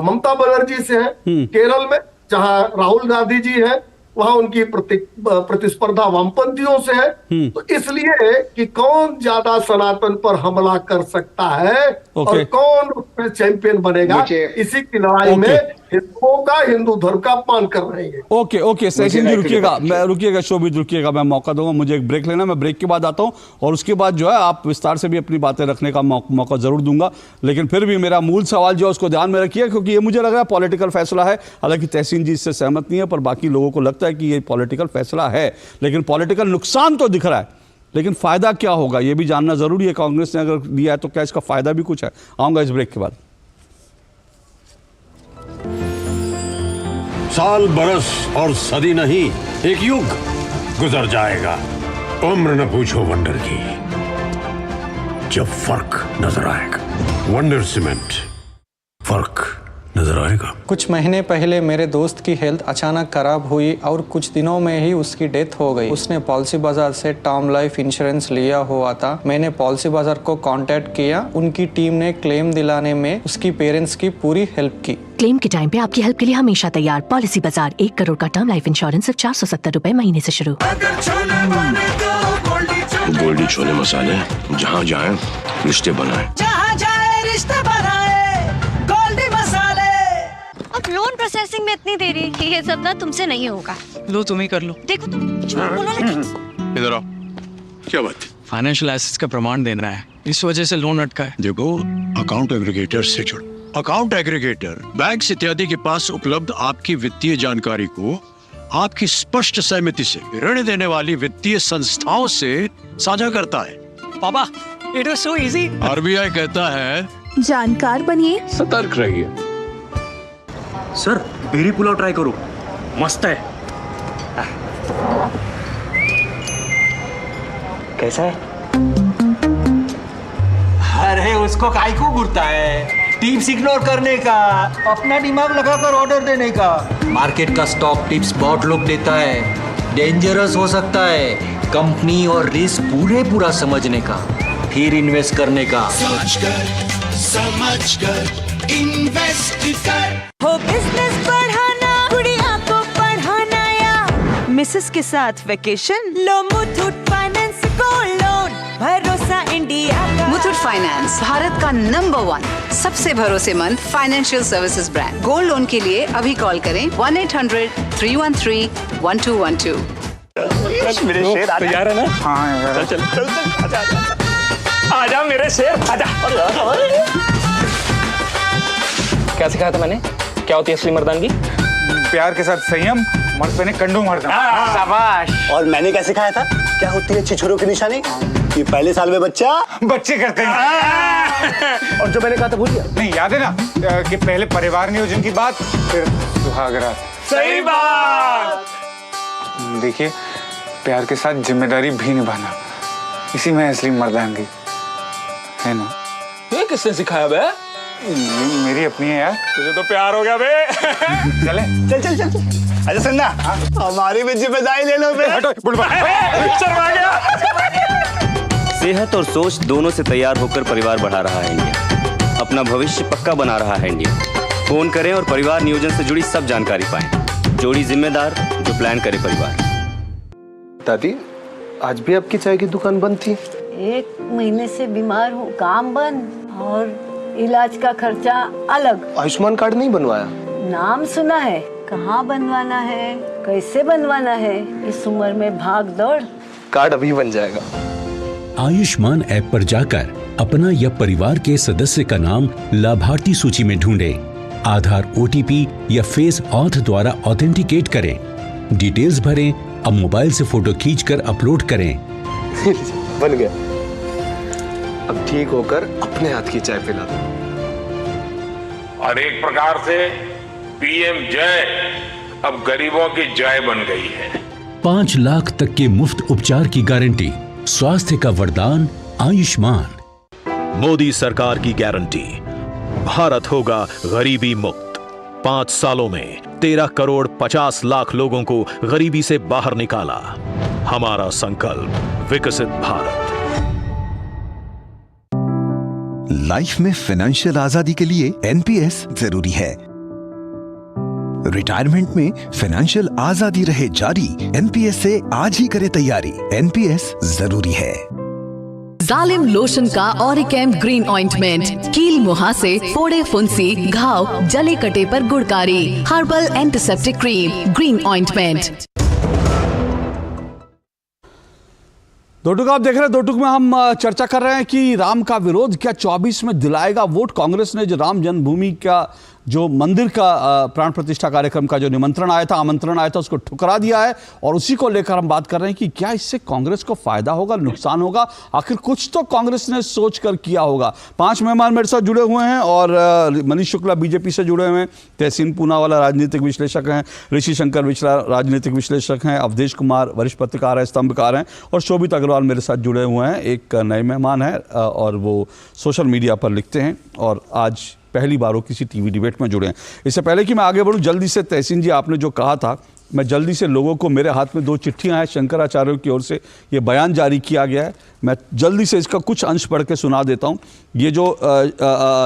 ममता बनर्जी से है, केरल में जहां राहुल गांधी जी है वहां उनकी प्रतिस्पर्धा वामपंथियों से है। तो इसलिए कि कौन ज्यादा सनातन पर हमला कर सकता है और कौन उसमें चैंपियन बनेगा, इसी की लड़ाई में हिंदुओं का, हिंदू धर्म का अपमान कर रहे हैं। ओके सचिन जी रुकिएगा, शोभित रुकिएगा, मैं मौका दूंगा, मुझे एक ब्रेक लेना, मैं ब्रेक के बाद आता हूं और उसके बाद जो है आप विस्तार से भी अपनी बातें रखने का मौका जरूर दूंगा। लेकिन फिर भी मेरा मूल सवाल जो है उसको ध्यान में रखिए, क्योंकि ये मुझे लग रहा है पॉलिटिकल फैसला है। हालांकि तहसीन जी इससे सहमत नहीं है, पर बाकी लोगों को लगता है कि ये पॉलिटिकल फैसला है, लेकिन पॉलिटिकल नुकसान तो दिख रहा है, लेकिन फायदा क्या होगा ये भी जानना जरूरी है। कांग्रेस ने अगर लिया है तो क्या इसका फायदा भी कुछ है? आऊंगा इस ब्रेक के बाद। साल, बरस और सदी नहीं, एक युग गुजर जाएगा, उम्र न पूछो वंडर की, जब फर्क नजर आएगा। वंडर सीमेंट, फर्क नजर आएगा। कुछ महीने पहले मेरे दोस्त की हेल्थ अचानक खराब हुई और कुछ दिनों में ही उसकी डेथ हो गई। उसने पॉलिसी बाजार से टर्म लाइफ इंश्योरेंस लिया हुआ था। मैंने पॉलिसी बाजार को कांटेक्ट किया, उनकी टीम ने क्लेम दिलाने में उसकी पेरेंट्स की पूरी हेल्प की। क्लेम के टाइम पे आपकी हेल्प के लिए हमेशा तैयार। पॉलिसी बाजार, 1 करोड़ का टर्म लाइफ इंश्योरेंस सिर्फ 470 रुपए महीने से शुरू। गोल्डी छोले मसाले, जहाँ जाए रिश्ते बनाए, जहाँ जाए रिश्ते बनाए, गोल्डी मसाले। अब लोन प्रोसेसिंग में इतनी देरी, ये सब ना तुमसे नहीं होगा। लो तुम ही कर लो। देखो तुम बोलो लेकिन। इधर आओ। क्या बात? फाइनेंशियल एसेट्स का प्रमाण देना है, इस वजह से लोन अटका है। देखो, अकाउंट एग्रीगेटर से जुड़ो। अकाउंट एग्रीगेटर बैंक इत्यादि के पास उपलब्ध आपकी वित्तीय जानकारी को आपकी स्पष्ट सहमति से ऋण देने वाली वित्तीय संस्थाओं से साझा करता है। पापा, it was so easy. RBI कहता है जानकार बनिए, सतर्क रहिए। सर, बेरी पुलाव ट्राई करो, मस्त है। कैसा है? अरे उसको काहे को घूरता है? टिप्स इग्नोर करने का, अपना दिमाग लगाकर ऑर्डर देने का। मार्केट का स्टॉक टिप्स बहुत लोग देता है, डेंजरस हो सकता है। कंपनी और रिस्क पूरा समझने का, फिर इन्वेस्ट करने का। समझ कर इन्वेस्ट कर। हो बिजनेस बढ़ाना, गुड़िया को पढ़ाना या मिसेस के साथ वेकेशन, लो मुथूट फाइनेंस गोल्ड लोन, भरोसा इंडिया का। मुथूट फाइनेंस भारत का नंबर 1 सबसे भरोसेमंद financial services brand. Gold loan के लिए अभी कॉल करें 1-800-313-1212। मेरे शेर तैयार है ना? हाँ यार। चल आजा मेरे शेर, आजा। क्या सिखाया था मैंने? क्या होती है असली मर्दानगी? प्यार के साथ संयम, मर्द पे कंडू मारना। शाबाश। और मैंने क्या सिखाया था? क्या होती है छिछोरों की निशानी? कि पहले साल में बच्चे करते हैं। और जो मैंने कहा था भूल गया? नहीं, याद है ना कि पहले परिवार नियोजन की बात, फिर सुहागरात। सही बात। देखिए, प्यार के साथ जिम्मेदारी भी निभाना, इसी में असली मर्दानगी है ना। ये किसने सिखाया बे? मेरी अपनी है यार। तुझे तो प्यार हो गया बे। चले चल। अच्छा सुनना, हमारी भी जिम्मेदारी ले लो बे। शर्मा गया। सेहत और सोच दोनों से तैयार होकर परिवार बढ़ा रहा है इंडिया, अपना भविष्य पक्का बना रहा है इंडिया। फोन करें और परिवार नियोजन से जुड़ी सब जानकारी पाएं। जोड़ी जिम्मेदार, जो प्लान करे परिवार। दादी, आज भी आपकी चाय की दुकान बंद थी? 1 महीने से बीमार हूँ, काम बंद और इलाज का खर्चा अलग। आयुष्मान कार्ड नहीं बनवाया? नाम सुना है, कहाँ बनवाना है, कैसे बनवाना है, इस उम्र में भाग दौड़। कार्ड अभी बन जाएगा। आयुष्मान ऐप पर जाकर अपना या परिवार के सदस्य का नाम लाभार्थी सूची में ढूंढें आधार OTP या फेस ऑथ द्वारा ऑथेंटिकेट करें। डिटेल्स भरें, अब मोबाइल से फोटो खींचकर अपलोड करें। बन गया। अब ठीक होकर अपने हाथ की चाय पिला दो। और एक प्रकार से PM जय अब गरीबों की जय बन गई है। 5 लाख तक के मुफ्त उपचार की गारंटी, स्वास्थ्य का वरदान आयुष्मान। मोदी सरकार की गारंटी, भारत होगा गरीबी मुक्त। 5 सालों में 13 करोड़ 50 लाख लोगों को गरीबी से बाहर निकाला। हमारा संकल्प विकसित भारत। लाइफ में फाइनेंशियल आजादी के लिए NPS जरूरी है। रिटायरमेंट में फाइनेंशियल आजादी रहे जारी, NPS से आज ही करें तैयारी। NPS जरूरी है। जालिम लोशन का ऑरिकैम ग्रीन ऑइंटमेंट, कील मुहासे, फोड़े फुंसी, घाव, जले कटे पर गुड़कारी, herbal antiseptic cream, green ointment. दो टूक आप देख रहे हैं। दो टूक में हम चर्चा कर रहे हैं कि राम का विरोध क्या 24 में दिलाएगा वोट। कांग्रेस ने जो राम जन्मभूमि का जो मंदिर का प्राण प्रतिष्ठा कार्यक्रम का जो आमंत्रण आया था उसको ठुकरा दिया है, और उसी को लेकर हम बात कर रहे हैं कि क्या इससे कांग्रेस को फायदा होगा, नुकसान होगा। आखिर कुछ तो कांग्रेस ने सोच कर किया होगा। 5 मेहमान मेरे साथ जुड़े हुए हैं और मनीष शुक्ला BJP से जुड़े हुए हैं, तहसीन पूनावाला राजनीतिक विश्लेषक हैं, ऋषि शंकर मिश्रा राजनीतिक विश्लेषक हैं, अवधेश कुमार वरिष्ठ पत्रकार हैं, स्तंभकार हैं, और शोभित अग्रवाल मेरे साथ जुड़े हुए हैं। एक नए मेहमान है और वो सोशल मीडिया पर लिखते हैं और आज पहली बार वो किसी टीवी डिबेट में जुड़े हैं। इससे पहले कि मैं आगे बढ़ूं, जल्दी से तहसीन जी आपने जो कहा था, मैं जल्दी से लोगों को, मेरे हाथ में 2 चिट्ठियां हैं शंकराचार्यों की ओर से, ये बयान जारी किया गया है, मैं जल्दी से इसका कुछ अंश पढ़ के सुना देता हूं। ये जो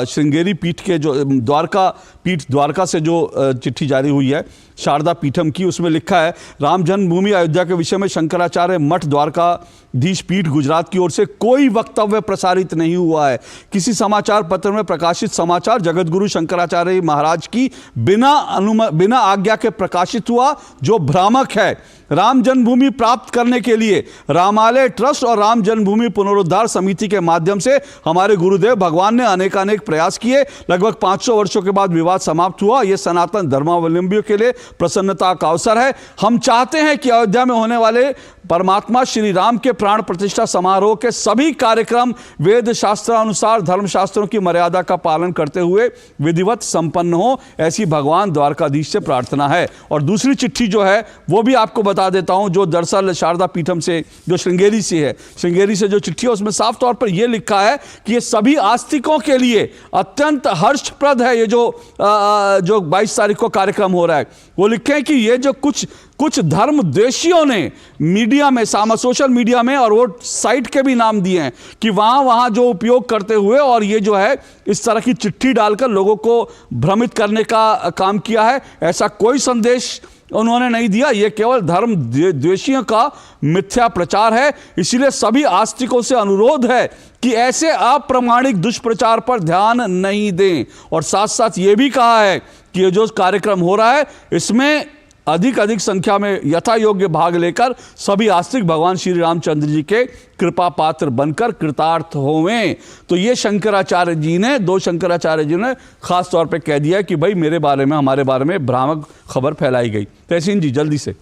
श्रृंगेरी पीठ के जो द्वारका से जो चिट्ठी जारी हुई है शारदा पीठम की, उसमें लिखा है, राम जन्मभूमि अयोध्या के विषय में शंकराचार्य मठ द्वारकाधीश पीठ गुजरात की ओर से कोई वक्तव्य प्रसारित नहीं हुआ है। किसी समाचार पत्र में प्रकाशित समाचार जगतगुरु शंकराचार्य महाराज की बिना आज्ञा के प्रकाशित हुआ, जो भ्रामक है। राम जन्मभूमि प्राप्त करने के लिए रामालय ट्रस्ट और राम जन्मभूमि पुनरुद्धार समिति के माध्यम से हमारे गुरुदेव भगवान ने अनेकानेक प्रयास किए। लगभग 500 वर्षों के बाद विवाद समाप्त हुआ। यह सनातन धर्मावलंबियों के लिए प्रसन्नता का अवसर है। हम चाहते हैं कि अयोध्या में होने वाले परमात्मा श्री राम के प्राण प्रतिष्ठा समारोह के सभी कार्यक्रम वेद शास्त्रानुसार धर्मशास्त्रों की मर्यादा का पालन करते हुए विधिवत संपन्न हो, ऐसी भगवान द्वारकाधीश से प्रार्थना है। और दूसरी चिट्ठी जो है वो भी आपको बता देता हूं, जो दरअसल शारदा पीठम से, जो श्रृंगेरी से है, श्रृंगेरी से जो चिट्ठी है उसमें साफ तौर पर यह लिखा है कि ये सभी आस्तिकों के लिए अत्यंत हर्षप्रद है। ये जो 22 तारीख को कार्यक्रम हो रहा है, वो लिखे हैं कि ये जो कुछ धर्म द्वेषियों ने मीडिया में, सोशल मीडिया में, और वो साइट के भी नाम दिए हैं कि वहां जो उपयोग करते हुए और ये जो है इस तरह की चिट्ठी डालकर लोगों को भ्रमित करने का काम किया है। ऐसा कोई संदेश उन्होंने नहीं दिया। यह केवल धर्म द्वेषियों का मिथ्या प्रचार है। इसीलिए सभी आस्तिकों से अनुरोध है कि ऐसे अप्रमाणिक दुष्प्रचार पर ध्यान नहीं दें। और साथ साथ ये भी कहा है कि ये जो कार्यक्रम हो रहा है इसमें अधिक संख्या में यथा योग्य भाग लेकर सभी आस्तिक भगवान श्री रामचंद्र जी के कृपा पात्र बनकर कृतार्थ होवें। तो ये शंकराचार्य जी ने, 2 शंकराचार्य जी ने खास तौर पे कह दिया कि भाई मेरे बारे में, हमारे बारे में भ्रामक खबर फैलाई गई। तहसीन जी जल्दी से।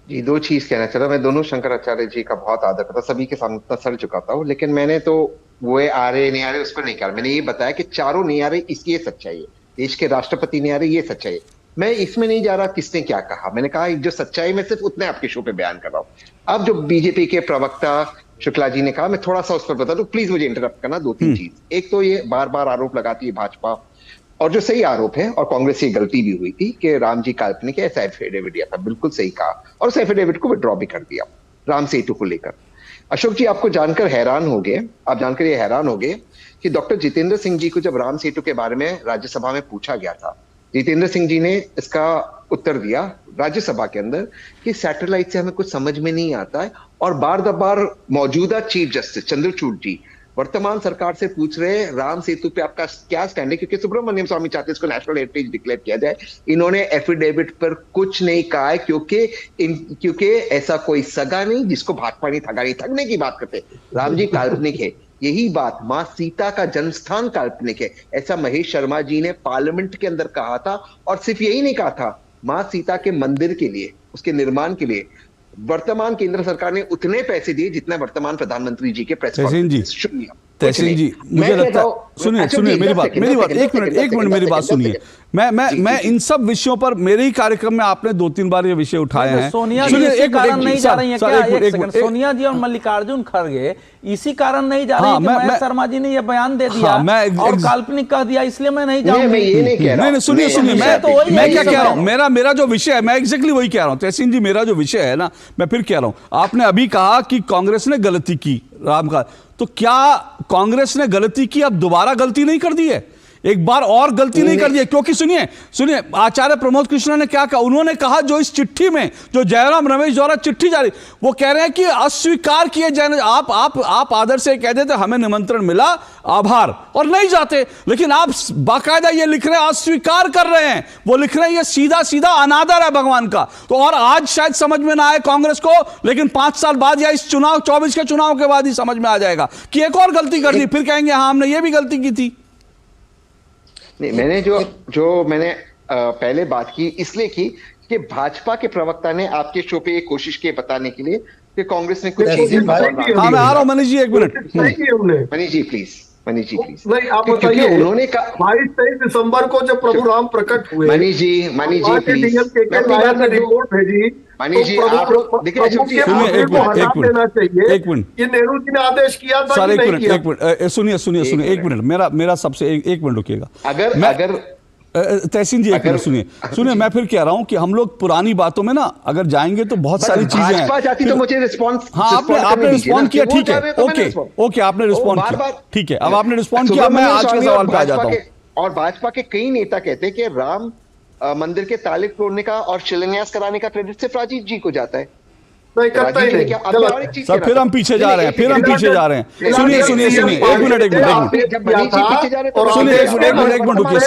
जी 2 चीज कहना चाहता। मैं दोनों शंकराचार्य जी का बहुत आदर करता, सभी के सामने सर झुकाता हूँ, लेकिन मैंने तो वो आ रहे नहीं आ रहे उस पर नहीं कहा। मैंने ये बताया कि चारों नहीं आ रहे, इसकी ये सच्चाई है। देश के राष्ट्रपति नहीं आ रहे, ये सच्चाई है। मैं इसमें नहीं जा रहा किसने क्या कहा। मैंने कहा जो सच्चाई में सिर्फ उतने आपके शो पे बयान कर रहा हूं। अब जो बीजेपी के प्रवक्ता शुक्ला जी ने कहा, मैं थोड़ा सा उस पर बता दूं, प्लीज मुझे इंटरप्ट करना। 2-3 चीज। एक तो ये बार आरोप लगाती है भाजपा, और जो सही आरोप है, और कांग्रेस की गलती भी हुई थी कि राम जी काल्पनिक है, ऐसा एफिडेविट दिया था, बिल्कुल सही कहा, और उस एफिडेविट को विड्रॉ भी कर दिया राम सेतु को लेकर। अशोक जी आपको जानकर हैरान हो गए, आप जानकर ये हैरान हो गए कि डॉक्टर जितेंद्र सिंह जी को जब राम सेतु के बारे में राज्यसभा में पूछा गया था, जितेंद्र सिंह जी ने इसका उत्तर दिया राज्यसभा के अंदर कि सैटेलाइट से हमें कुछ समझ में नहीं आता है। और बार मौजूदा चीफ जस्टिस चंद्रचूड़ जी वर्तमान सरकार से पूछ रहे हैं राम सेतु पे आपका क्या स्टैंड है, क्योंकि सुब्रमण्यम स्वामी चाहते हैं इसको नेशनल हेरिटेज डिक्लेयर किया जाए। इन्होंने एफिडेविट पर कुछ नहीं कहा है, क्योंकि ऐसा कोई सगा नहीं जिसको भाजपा नहीं ठगा नहीं। ठगने की बात करते, राम जी काल्पनिक है, यही बात, मां सीता का जन्मस्थान काल्पनिक है, ऐसा महेश शर्मा जी ने पार्लियामेंट के अंदर कहा था। और सिर्फ यही नहीं कहा था, मां सीता के मंदिर के लिए, उसके निर्माण के लिए वर्तमान केंद्र सरकार ने उतने पैसे दिए जितना वर्तमान प्रधानमंत्री जी के प्रेस तहसीन जी मुझे लगता है, सुनिए मेरी बात, एक मिनट मेरी बात सुनिए। मैं इन सब विषयों पर, मेरे ही कार्यक्रम में आपने 2-3 बार ये विषय उठाए हैं। सोनिया जी इसी कारण नहीं जा रही हैं क्या? एक सेकंड, सोनिया जी और मल्लिकार्जुन खड़गे इसी कारण नहीं जा रही हैं कि महेश शर्मा जी ने ये बयान दे दिया और काल्पनिक कह दिया, इसलिए मैं नहीं जाऊंगी। मैं ये नहीं कह रहा। नहीं, सुनिए मैं क्या कह रहा हूँ, मेरा जो विषय है, मैं एग्जैक्टली वही कह रहा हूँ तहसीन जी। मेरा जो विषय है ना, मैं फिर कह रहा हूँ, आपने अभी कहा कि कांग्रेस ने गलती की राम का, तो क्या कांग्रेस ने गलती की, अब दोबारा गलती नहीं कर दी है? एक बार और गलती नहीं कर दी है? क्योंकि सुनिए आचार्य प्रमोद कृष्णा ने क्या कहा, उन्होंने कहा जो इस चिट्ठी में, जो जयराम रमेश द्वारा चिट्ठी जारी, वो कह रहे हैं कि अस्वीकार किए जाने, आप आदर से कह देते हमें निमंत्रण मिला, आभार, और नहीं जाते, लेकिन आप बाकायदा ये लिख रहे हैं अस्वीकार कर रहे हैं। वो लिख रहे हैं ये सीधा सीधा अनादर है भगवान का। तो और आज शायद समझ में ना आए कांग्रेस को, लेकिन 5 साल बाद या इस चुनाव 24 के चुनाव के बाद ही समझ में आ जाएगा कि एक और गलती कर दी, फिर कहेंगे हाँ हमने ये भी गलती की थी। नहीं, मैंने जो मैंने पहले बात की इसलिए की कि भाजपा के प्रवक्ता ने आपके शो पे ये कोशिश की बताने के लिए कि कांग्रेस ने कुछ चीजें, हाँ मैं आ रहा हूं मनीष जी, 1 मिनट। मनीष जी प्लीज। नहीं, आप बताइए, उन्होंने कहा 22-23 दिसंबर को जब प्रभु राम प्रकट हुए, मनीष जी प्लीज, रिपोर्ट भेजी, मनीष जी आप लोग देखिए, एक मिनट, ये नेहरू जी ने आदेश किया था। सर एक मिनट सुनिए 1 मिनट, मेरा सबसे 1 मिनट रुकिएगा। अगर तहसीन जी 1 मिनट सुनिए, मैं फिर कह रहा हूं कि हम लोग पुरानी बातों में ना अगर जाएंगे तो बहुत सारी चीजें हैं। तो मुझे रिस्पॉन्स, हाँ आपने रिस्पॉन्ड किया, ठीक है, ओके आपने रिस्पॉन्ड किया, ठीक है, अब आपने रिस्पॉन्ड किया, मैं आज के सवाल पे आ जाता हूँ। और भाजपा के कई नेता कहते हैं कि राम मंदिर के ताले तोड़ने का और शिलान्यास कराने का क्रेडिट सिर्फ राजीव जी को जाता है। सर फिर हम पीछे जा रहे हैं, सुनिए 1 मिनट रुकिए सर,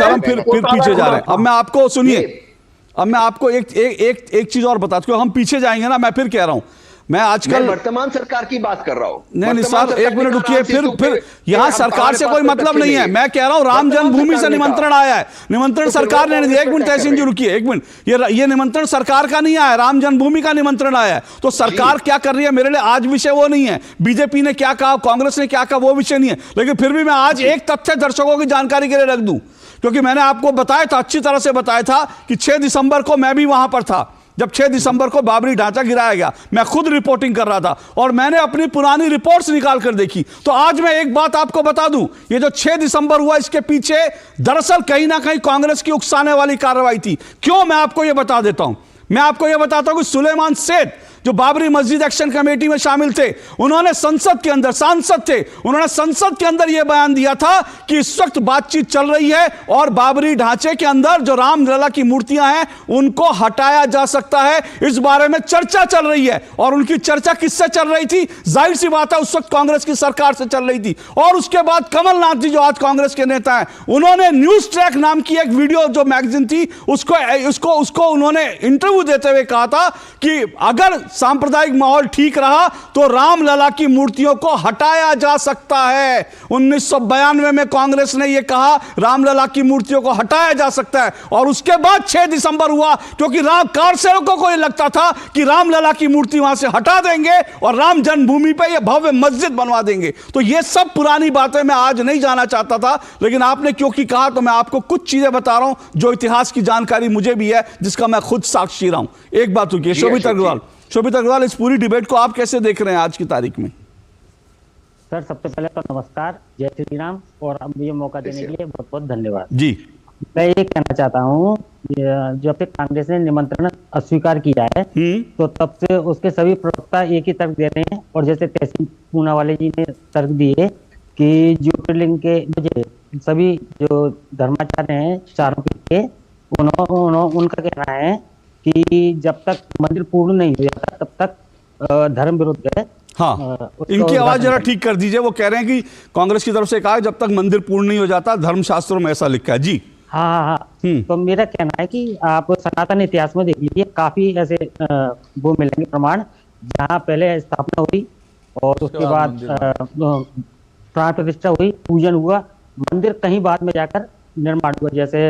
हम फिर पीछे जा रहे हैं। अब मैं आपको सुनिए, अब मैं आपको एक चीज और बता दूं, हम पीछे जाएंगे ना, मैं फिर कह रहा हूं, मैं आजकल वर्तमान सरकार की बात कर रहा हूं। नहीं सर 1 मिनट रुकिए, फिर यहां सरकार से कोई मतलब नहीं है। मैं कह रहा हूं राम जन्मभूमि से निमंत्रण आया है, निमंत्रण सरकार ने नहीं दिया। 1 मिनट तहसीन जी रुकिए 1 मिनट, ये निमंत्रण सरकार का नहीं आया, राम जन्मभूमि का निमंत्रण आया है। तो सरकार क्या कर रही है, मेरे लिए आज विषय वो नहीं है, बीजेपी ने क्या कहा, कांग्रेस ने क्या कहा, वो विषय नहीं है। लेकिन फिर भी मैं आज एक तथ्य दर्शकों की जानकारी के लिए रख दूं, क्योंकि मैंने आपको बताया था, अच्छी तरह से बताया था कि 6 दिसंबर को मैं भी वहां पर था, जब 6 दिसंबर को बाबरी ढांचा गिराया गया, मैं खुद रिपोर्टिंग कर रहा था और मैंने अपनी पुरानी रिपोर्ट्स निकाल कर देखी। तो आज मैं एक बात आपको बता दूं, ये जो 6 दिसंबर हुआ, इसके पीछे दरअसल कहीं ना कहीं कांग्रेस की उकसाने वाली कार्रवाई थी। क्यों, मैं आपको यह बता देता हूं। मैं आपको यह बताता हूं कि सुलेमान सेठ जो बाबरी मस्जिद एक्शन कमेटी में शामिल थे, उन्होंने संसद के अंदर, सांसद थे, उन्होंने संसद के अंदर यह बयान दिया था कि इस वक्त बातचीत चल रही है और बाबरी ढांचे के अंदर जो रामलला की मूर्तियां हैं उनको हटाया जा सकता है, इस बारे में चर्चा चल रही है। और उनकी चर्चा किससे चल रही थी, जाहिर सी बात है उस वक्त कांग्रेस की सरकार से चल रही थी। और उसके बाद कमलनाथ जी जो आज कांग्रेस के नेता हैं, उन्होंने न्यूज ट्रैक नाम की एक वीडियो जो मैगजीन थी, उसको उन्होंने इंटरव्यू देते हुए कहा था कि अगर सांप्रदायिक माहौल ठीक रहा तो रामलला की मूर्तियों को हटाया जा सकता है। 1992 में कांग्रेस ने यह कहा रामलला की मूर्तियों को हटाया जा सकता है। और उसके बाद 6 दिसंबर हुआ, क्योंकि कारसेवकों को यह लगता था कि रामलला की मूर्ति वहां से हटा देंगे और राम जन्मभूमि पर यह भव्य मस्जिद बनवा देंगे। तो यह सब पुरानी बातें मैं आज नहीं जाना चाहता था, लेकिन आपने क्योंकि कहा तो मैं आपको कुछ चीजें बता रहा हूं जो इतिहास की जानकारी मुझे भी है, जिसका मैं खुद साक्षी रहा हूं। एक बात रुकिए, शोभित अग्रवाल, इस पूरी डिबेट को आप कैसे देख रहे हैं आज की तारीख में? सर सबसे पहले तो नमस्कार, जय श्री राम, और अब ये मौका देने के लिए बहुत बहुत धन्यवाद जी। मैं ये कहना चाहता हूँ, जब से कांग्रेस ने निमंत्रण अस्वीकार किया है तो तब से उसके सभी प्रवक्ता एक ही तर्क दे रहे हैं। और जैसे तहसीन पूनावाले जी ने तर्क दिए कि ज्योतिर्लिंग के सभी जो धर्माचार्य हैं चारों के, उनका कहना है कि जब तक मंदिर पूर्ण नहीं हो जाता तब तक धर्म विरुद्ध है। हाँ, इनकी आवाज जरा ठीक कर दीजिए। वो कह रहे हैं कि कांग्रेस की तरफ से कहा जब तक मंदिर पूर्ण नहीं हो जाता, धर्मशास्त्रों में ऐसा लिखा है जी। हाँ। तो मेरा कहना है कि आप सनातन इतिहास में देख लीजिए, काफी ऐसे वो मिलेंगे प्रमाण जहाँ पहले स्थापना हुई और उसके बाद प्राण प्रतिष्ठा हुई, पूजन हुआ, मंदिर कहीं बाद में जाकर निर्माण हुआ। जैसे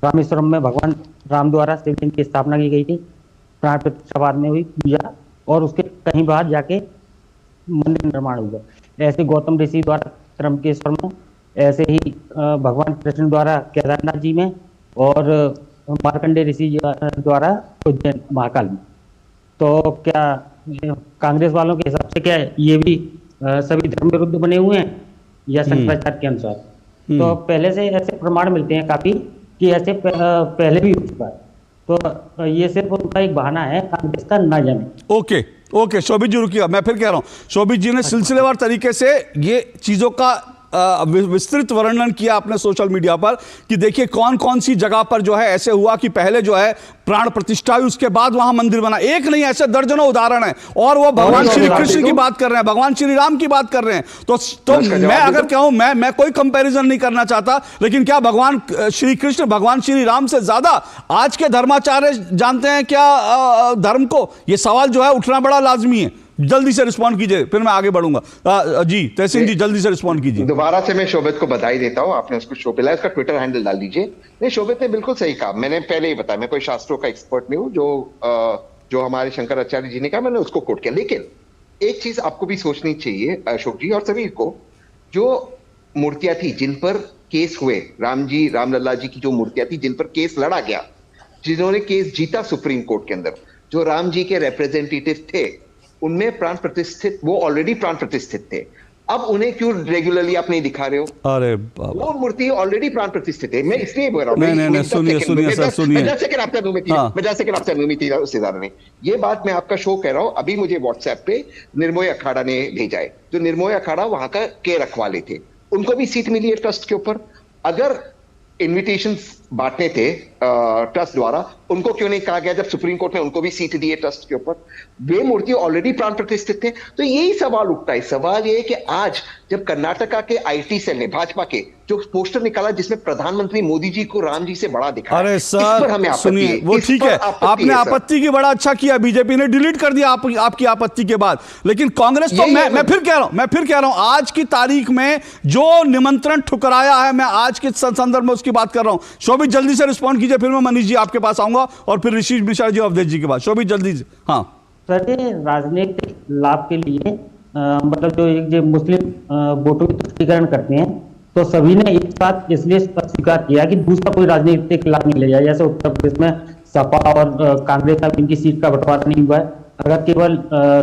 रामेश्वरम में भगवान राम द्वारा शिवलिंग की स्थापना की गई थी, प्राण प्रतिष्ठा बाद में हुई पूजा, और उसके कहीं बाद जाके मंदिर निर्माण हुआ। ऐसे गौतम ऋषि द्वारा त्र्यंबकेश्वर में, ऐसे ही भगवान कृष्ण द्वारा केदारनाथ जी में, और मार्कंडेय ऋषि द्वारा उज्जैन महाकाल में। तो क्या कांग्रेस वालों के हिसाब से क्या ये भी सभी धर्म विरुद्ध बने हुए हैं या शंकराचार्य के अनुसार? तो पहले से ऐसे प्रमाण मिलते हैं काफी कि ऐसे पहले भी हो चुका है। तो ये सिर्फ उनका एक बहाना है कांग्रेस का ना जाने। ओके शोभित जी रुकिए, मैं फिर कह रहा हूं, शोभित जी ने सिलसिलेवार तरीके से ये चीजों का विस्तृत वर्णन किया अपने सोशल मीडिया पर कि देखिए कौन कौन सी जगह पर जो है ऐसे हुआ कि पहले जो है प्राण प्रतिष्ठा हुई, उसके बाद वहां मंदिर बना। एक नहीं, ऐसे दर्जनों उदाहरण है, और वो भगवान श्री कृष्ण की बात कर रहे हैं, भगवान श्री राम की बात कर रहे हैं। तो मैं अगर कहूं, मैं कोई कंपैरिजन नहीं करना चाहता, लेकिन क्या भगवान श्री कृष्ण भगवान श्री राम से ज्यादा आज के धर्माचार्य जानते हैं क्या धर्म को? ये सवाल जो है उठना बड़ा लाजमी है। जल्दी से रिस्पॉन्ड कीजिए, फिर मैं आगे बढ़ूंगा। जी तहसीन जी, जल्दी से रिस्पॉन्ड कीजिए। दोबारा से मैं शोभित को बधाई देता हूं, आपने उसको शो पिलाया, उसका ट्विटर हैंडल डाल दीजिए। नहीं, शोभित ने बिल्कुल सही कहा, मैंने पहले ही बताया, मैं कोई शास्त्रों का एक्सपर्ट नहीं हूं, जो हमारे शंकराचार्य जी ने कहा मैंने उसको कोट किया। लेकिन एक चीज आपको भी सोचनी चाहिए अशोक जी और सभी को, जो मूर्तियां थी जिन पर केस हुए, रामलला जी की जो मूर्तियां थी जिन पर केस लड़ा गया, जिन्होंने केस जीता सुप्रीम कोर्ट के अंदर, जो राम जी के रिप्रेजेंटेटिव थे, उनमें प्राण प्रतिष्ठित, वो ऑलरेडी प्राण प्रतिष्ठित थे। अब उन्हें क्यों रेगुलरली आप नहीं दिखा रहे हो? अरे वो मूर्ति ऑलरेडी प्राण प्रतिष्ठित है। मैं इसलिए बोल रहा हूँ, नहीं, सुनिए सर, सुनिए। मैं 10 सेकंड आपसे अनुमति नहीं, ये बात मैं आपका शो कह रहा हूँ। अभी मुझे व्हाट्सएप पे निर्मोही अखाड़ा ने भेजा है, जो निर्मोही अखाड़ा वहां का के रखवाले थे, उनको भी सीट मिली है ट्रस्ट के ऊपर। अगर इन्विटेशंस बांटने थे ट्रस्ट द्वारा, उनको क्यों नहीं कहा गया जब सुप्रीम कोर्ट ने उनको भी सीट दी है ट्रस्ट के ऊपर? वे मूर्ति ऑलरेडी प्राण प्रतिष्ठित थे। तो यही सवाल उठता है। सवाल ये है कि आज जब कर्नाटका के आईटी सेल ने भाजपा के जो पोस्टर निकाला जिसमें प्रधानमंत्री मोदी जी को राम जी से बड़ा दिखा, अरे सर सुनिए, वो ठीक है, आपने आपत्ति की बड़ा अच्छा किया, बीजेपी ने डिलीट कर दिया आपकी आपत्ति के बाद। लेकिन कांग्रेस तो मैं फिर कह रहा हूं आज की तारीख में जो निमंत्रण ठुकराया है, मैं आज के संदर्भ में उसकी बात कर रहा हूं। शोभित जल्दी से रिस्पॉन्ड कीजिए, फिर मैं मनीष जी आपके पास आऊंगा और फिर ऋषि मिश्रा जी अवधेश जी के बाद। शोभित जल्दी से। हाँ सर, राजनीतिक लाभ के लिए मतलब जो मुस्लिम वोटों की तुष्टीकरण करते हैं, तो सभी ने एक साथ इसलिए स्वीकार किया कि दूसरा कोई राजनीतिक लाभ नहीं ले जाए। जैसे उत्तर प्रदेश में सपा और कांग्रेस का इनकी सीट का बंटवारा नहीं हुआ है। अगर केवल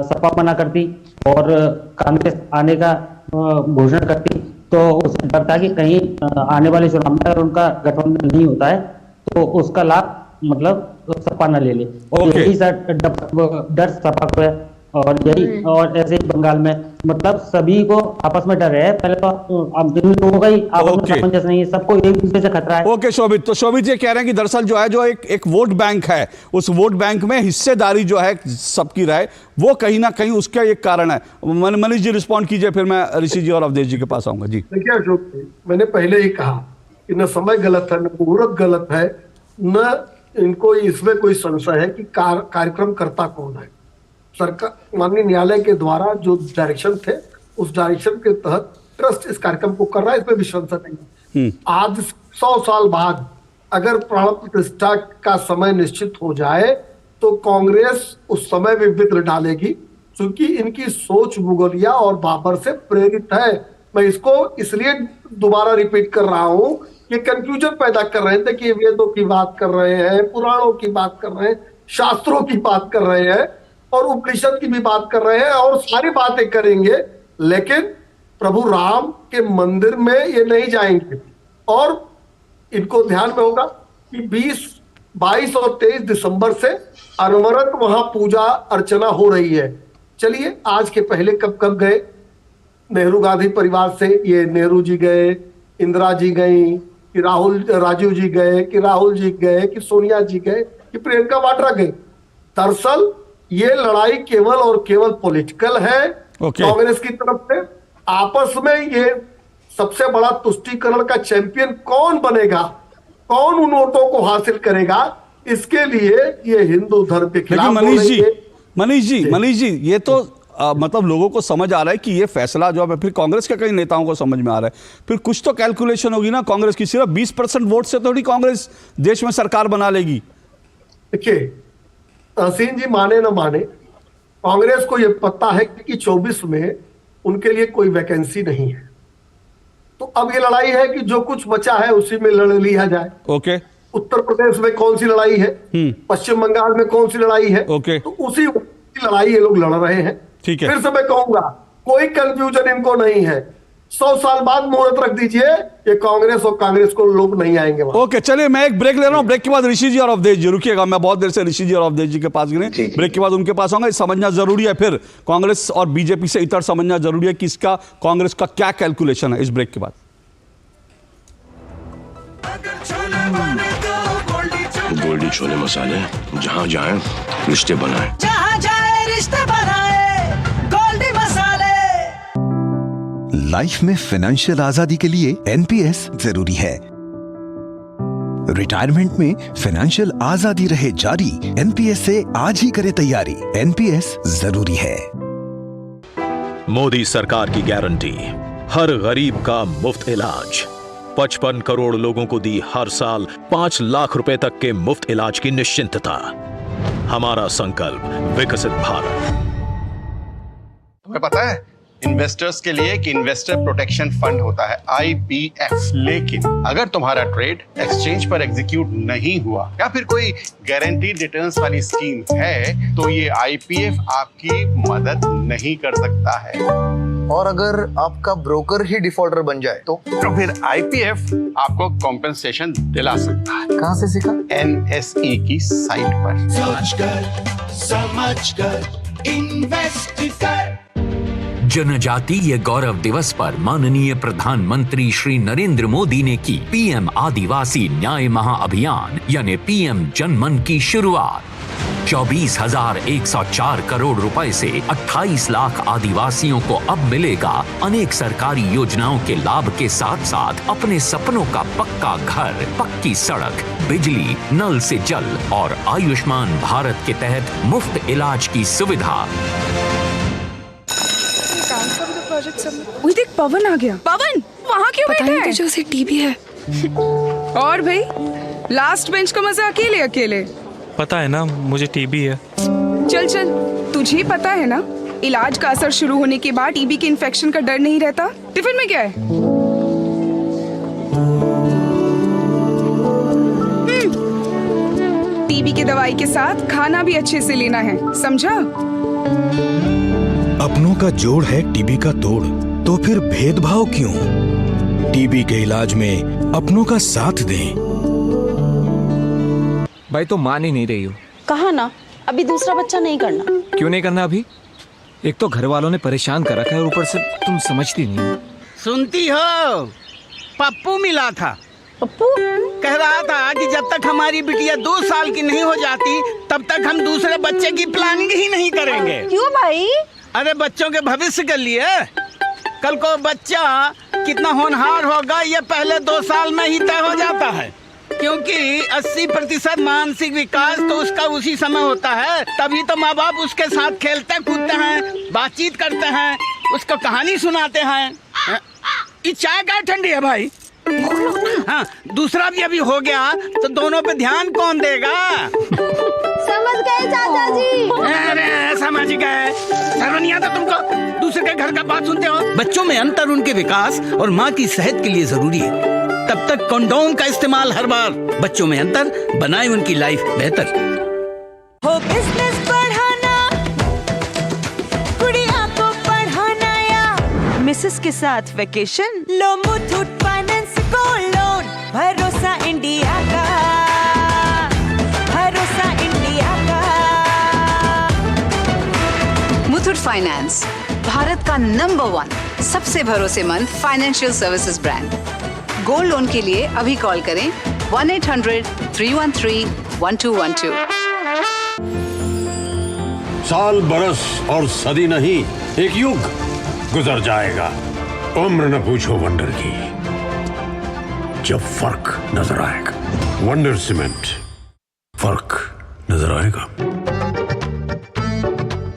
सपा मना करती और कांग्रेस आने का घोषणा करती, तो उसे डर था कि कहीं आने वाले चुनाव में अगर उनका गठबंधन नहीं होता है तो उसका लाभ मतलब सपा न ले ले। और यही डर सपा को है, और यही और ऐसे ही बंगाल में मतलब सभी को आपस में डर है। पहले तो लोगों का ही आपस में सामंजस्य नहीं है, सबको एक दूसरे से खतरा है। ओके शोभित, तो शोभित ये कह रहे हैं कि दरअसल जो है जो एक वोट बैंक है, उस वोट बैंक में हिस्सेदारी जो है सबकी रहे, वो कहीं ना कहीं उसका एक कारण है। मनीष जी रिस्पॉन्ड कीजिए, फिर मैं ऋषि जी और अवधेश जी के पास आऊंगा। जी देखिए अशोक जी, मैंने पहले ही कहा कि न समय गलत है, न मुहूर्त गलत है, न इनको इसमें कोई संशय है कि कार्यक्रम करता कौन है। सरकार माननीय न्यायालय के द्वारा जो डायरेक्शन थे, उस डायरेक्शन के तहत ट्रस्ट इस कार्यक्रम को कर रहा है, इसमें भी संशय नहीं। आज 100 साल बाद अगर प्राण प्रतिष्ठा का समय निश्चित हो जाए तो कांग्रेस उस समय में विघ्न डालेगी, क्योंकि इनकी सोच मुगलिया और बाबर से प्रेरित है। मैं इसको इसलिए दोबारा रिपीट कर रहा हूं, ये कंफ्यूजन पैदा कर रहे थे कि वेदों की बात कर रहे हैं, पुराणों की बात कर रहे हैं, शास्त्रों की बात कर रहे हैं और उपनिषद की भी बात कर रहे हैं और सारी बातें करेंगे, लेकिन प्रभु राम के मंदिर में ये नहीं जाएंगे। और इनको ध्यान में होगा कि 20, 22 और 23 दिसंबर से अनवरत वहां पूजा अर्चना हो रही है। चलिए, आज के पहले कब गए? नेहरू गांधी परिवार से ये नेहरू जी गए, इंदिरा जी गई, कि राजीव जी गए, कि राहुल जी गए, कि सोनिया जी गए, कि प्रियंका वाड्रा गई। दरअसल ये लड़ाई केवल और केवल पॉलिटिकल है। कांग्रेस की तरफ से आपस में ये सबसे बड़ा तुष्टीकरण का चैंपियन कौन बनेगा, कौन उन वोटों को हासिल करेगा, इसके लिए ये हिंदू धर्म के खिलाफ। मनीष जी, ये तो मतलब लोगों को समझ आ रहा है कि ये फैसला जो है, फिर कांग्रेस के कई नेताओं को समझ में आ रहा है, फिर कुछ तो कैलकुलेशन होगी ना कांग्रेस की। सिर्फ 20% वोट से थोड़ी कांग्रेस देश में सरकार बना लेगी। देखिए तहसीन जी, माने ना माने, कांग्रेस को यह पता है कि 24 में उनके लिए कोई वैकेंसी नहीं है, तो अब ये लड़ाई है कि जो कुछ बचा है उसी में लड़ लिया जाए। ओके। उत्तर प्रदेश में कौन सी लड़ाई है, पश्चिम बंगाल में कौन सी लड़ाई है, ओके, तो उसी की लड़ाई ये लोग लड़ रहे हैं। ठीक है। फिर से मैं कहूंगा, कोई कंफ्यूजन इनको नहीं है। 100 साल बाद मुहूर्त रख दीजिए, ये कांग्रेस और कांग्रेस को लोग नहीं आएंगे। ओके, चलिए मैं एक ब्रेक ले रहा हूं। ब्रेक के बाद ऋषि जी और अवधेश जी, रुकिएगा, मैं बहुत देर से ऋषि जी और अवधेश जी के पास गए, ब्रेक के बाद उनके पास आऊंगा। समझना जरूरी है, फिर कांग्रेस और बीजेपी से इतर समझना जरूरी है कि इसका कांग्रेस का क्या कैलकुलेशन है, इस ब्रेक के बाद। गोल्डी छोले मसाले, जहाँ जाए रिश्ते बनाए, जहाँ जाए रिश्ते बनाए, गोल्डी मसाले। लाइफ में फाइनेंशियल आजादी के लिए एनपीएस जरूरी है। रिटायरमेंट में फाइनेंशियल आजादी रहे जारी, एनपीएस से आज ही करे तैयारी। एनपीएस जरूरी है। मोदी सरकार की गारंटी, हर गरीब का मुफ्त इलाज। 55 करोड़ लोगों को दी हर साल 5 लाख रुपए तक के मुफ्त इलाज की निश्चिंतता। हमारा संकल्प विकसित भारत। तुम्हें पता है इन्वेस्टर्स के लिए कि इन्वेस्टर प्रोटेक्शन फंड होता है IPF, लेकिन अगर तुम्हारा ट्रेड एक्सचेंज पर एग्जीक्यूट नहीं हुआ या फिर कोई गारंटीड रिटर्न्स वाली स्कीम है तो ये IPF आपकी मदद नहीं कर सकता है। और अगर आपका ब्रोकर ही डिफॉल्टर बन जाए तो फिर IPF आपको कॉम्पेंसेशन दिला सकता है। कहाँ से सीखा? NSE की साइट पर। सोचकर समझकर इन्वेस्ट कर। जनजातीय गौरव दिवस पर माननीय प्रधानमंत्री श्री नरेंद्र मोदी ने की पीएम आदिवासी न्याय महाअभियान यानी पीएम जनमन की शुरुआत। 24,104 करोड़ रुपए से 28 लाख आदिवासियों को अब मिलेगा अनेक सरकारी योजनाओं के लाभ के साथ साथ अपने सपनों का पक्का घर, पक्की सड़क, बिजली, नल से जल और आयुष्मान भारत के तहत मुफ्त इलाज की सुविधा। वही देख, पवन आ गया। पवन वहाँ क्यों बैठा है? तुझे उसे टीबी है। और भाई लास्ट बेंच को मजा अकेले अकेले। पता है ना मुझे टीबी है। चल चल, तुझे पता है ना इलाज का असर शुरू होने के बाद टीबी के इन्फेक्शन का डर नहीं रहता। टिफिन में क्या है? टीबी की दवाई के साथ खाना भी अच्छे से लेना है, समझा? अपनों का जोड़ है टीबी का तोड़, तो फिर भेदभाव क्यों? टीबी के इलाज में अपनों का साथ दें। भाई तो मान ही नहीं रही हो। कहा ना अभी दूसरा बच्चा नहीं करना। क्यों नहीं करना अभी? एक तो घर वालों ने परेशान कर रखा है और ऊपर से तुम समझती नहीं हो। सुनती हो, पप्पू मिला था। पप्पू कह रहा था कि जब तक हमारी बिटिया 2 साल की नहीं हो जाती तब तक हम दूसरे बच्चे की प्लानिंग ही नहीं करेंगे। क्यों भाई? अरे बच्चों के भविष्य के लिए। कल को बच्चा कितना होनहार होगा ये पहले 2 साल में ही तय हो जाता है, क्योंकि 80% मानसिक विकास तो उसका उसी समय होता है। तभी तो माँ बाप उसके साथ खेलते कूदते हैं, बातचीत करते हैं, उसको कहानी सुनाते हैं। ये चाय क्या ठंडी है भाई? हाँ, दूसरा भी अभी हो गया तो दोनों पे ध्यान कौन देगा? समझ गए चाचा जी। अरे समझ गए, शर्म नहीं आता तुमको? दूसरे के घर का बात सुनते हो। बच्चों में अंतर उनके विकास और माँ की सेहत के लिए जरूरी है। तब तक कंडोम का इस्तेमाल हर बार। बच्चों में अंतर बनाए उनकी लाइफ बेहतर। हो बिजनेस बढ़ाना, गुड़िया को पढ़ाना या मिसेस के साथ वेकेशन, लो मुथूट फाइनेंस गोल्ड लोन। भरोसा इंडिया का, भरोसा इंडिया का। मुथूट फाइनेंस, भारत का नंबर 1 सबसे भरोसेमंद financial services brand. Gold loan के लिए अभी कॉल करें 1-800-313-1212। साल बरस और सदी नहीं, एक युग गुजर जाएगा। उम्र न पूछो वंडर की, जब फर्क नजर आएगा। वंडर सीमेंट, फर्क नजर आएगा।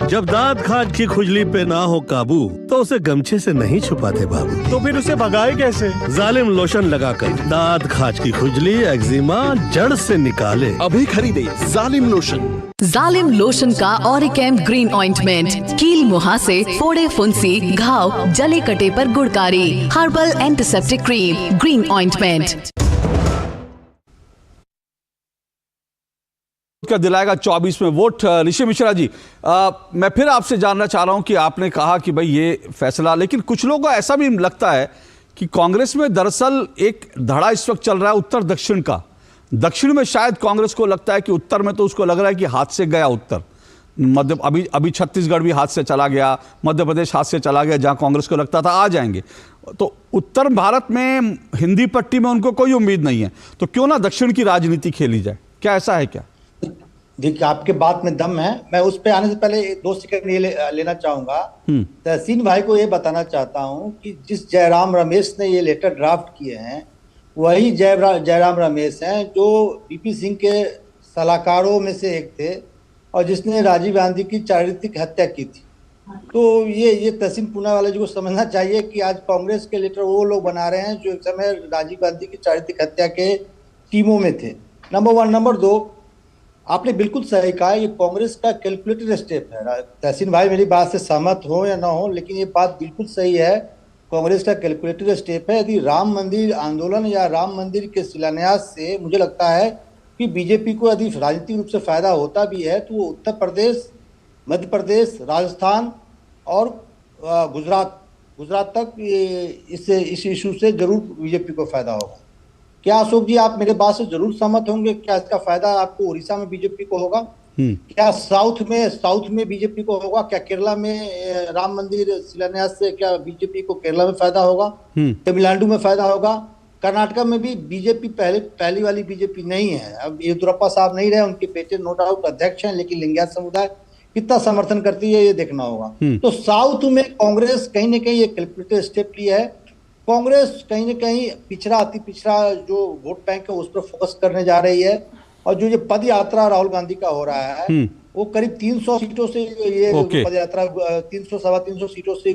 जब दांत खाज की खुजली पे ना हो काबू तो उसे गमछे से नहीं छुपाते बाबू, तो फिर उसे भगाए कैसे? जालिम लोशन लगाकर दांत खाज की खुजली एक्जिमा जड़ से निकाले। अभी खरीदे जालिम लोशन। जालिम लोशन का ऑरिकेम ग्रीन ऑइंटमेंट, कील मुहासे, फोड़े फुंसी, घाव, जले कटे पर गुड़कारी, herbal antiseptic cream, green ointment. क्या दिलाएगा 24 में वोट? ऋषि मिश्रा जी, मैं फिर आपसे जानना चाह रहा हूं कि आपने कहा कि भाई ये फैसला, लेकिन कुछ लोगों को ऐसा भी लगता है कि कांग्रेस में दरअसल एक धड़ा इस वक्त चल रहा है उत्तर दक्षिण का। दक्षिण में शायद कांग्रेस को लगता है कि उत्तर में तो उसको लग रहा है कि हाथ से गया उत्तर, मध्य अभी छत्तीसगढ़ भी हाथ से चला गया, मध्य प्रदेश हाथ से चला गया, जहां कांग्रेस को लगता था आ जाएंगे। तो उत्तर भारत में हिंदी पट्टी में उनको कोई उम्मीद नहीं है, तो क्यों ना दक्षिण की राजनीति खेली जाए? क्या ऐसा है क्या? देखिए, आपके बात में दम है। मैं उस पे आने से पहले 2 सेकंड ये लेना चाहूंगा। तहसीन भाई को ये बताना चाहता हूं कि जिस जयराम रमेश ने ये लेटर ड्राफ्ट किए हैं वही जयराम रमेश हैं जो बीपी सिंह के सलाहकारों में से एक थे और जिसने राजीव गांधी की चारित्रिक हत्या की थी। तो ये तहसीन पूनावाला जी को समझना चाहिए कि आज कांग्रेस के लेटर वो लोग बना रहे हैं जो एक समय राजीव गांधी की चारित्रिक हत्या के टीमों में थे। नंबर 1। नंबर 2, आपने बिल्कुल सही कहा, ये कांग्रेस का कैलकुलेटेड स्टेप है। तहसीन भाई मेरी बात से सहमत हो या ना हो, लेकिन ये बात बिल्कुल सही है, कांग्रेस का कैलकुलेटेड स्टेप है। यदि राम मंदिर आंदोलन या राम मंदिर के शिलान्यास से मुझे लगता है कि बीजेपी को यदि राजनीतिक रूप से फायदा होता भी है तो वो उत्तर प्रदेश, मध्य प्रदेश, राजस्थान और गुजरात तक इस इशू से जरूर बीजेपी को फायदा होगा। क्या अशोक जी आप मेरे बात से जरूर सहमत होंगे? क्या इसका फायदा आपको उड़ीसा में बीजेपी को होगा? क्या साउथ में बीजेपी को होगा? क्या केरला में राम मंदिर शिलान्यास से क्या बीजेपी को केरला में फायदा होगा? तमिलनाडु में फायदा होगा? कर्नाटक में भी बीजेपी पहली वाली बीजेपी नहीं है। अब येदियुरप्पा साहब नहीं रहे, उनके बेटे नो डाउट अध्यक्ष हैं, लेकिन लिंगायत समुदाय कितना समर्थन करती है ये देखना होगा। तो साउथ में कांग्रेस कहीं ना कहीं ये कैलकुलेटेड स्टेप लिया है। कांग्रेस कहीं ना कहीं अति पिछड़ा जो वोट बैंक है उस पर फोकस करने जा रही है। और जो ये पद यात्रा राहुल गांधी का हो रहा है वो करीब 300 सीटों से ये पद यात्रा 300-325 सीटों से,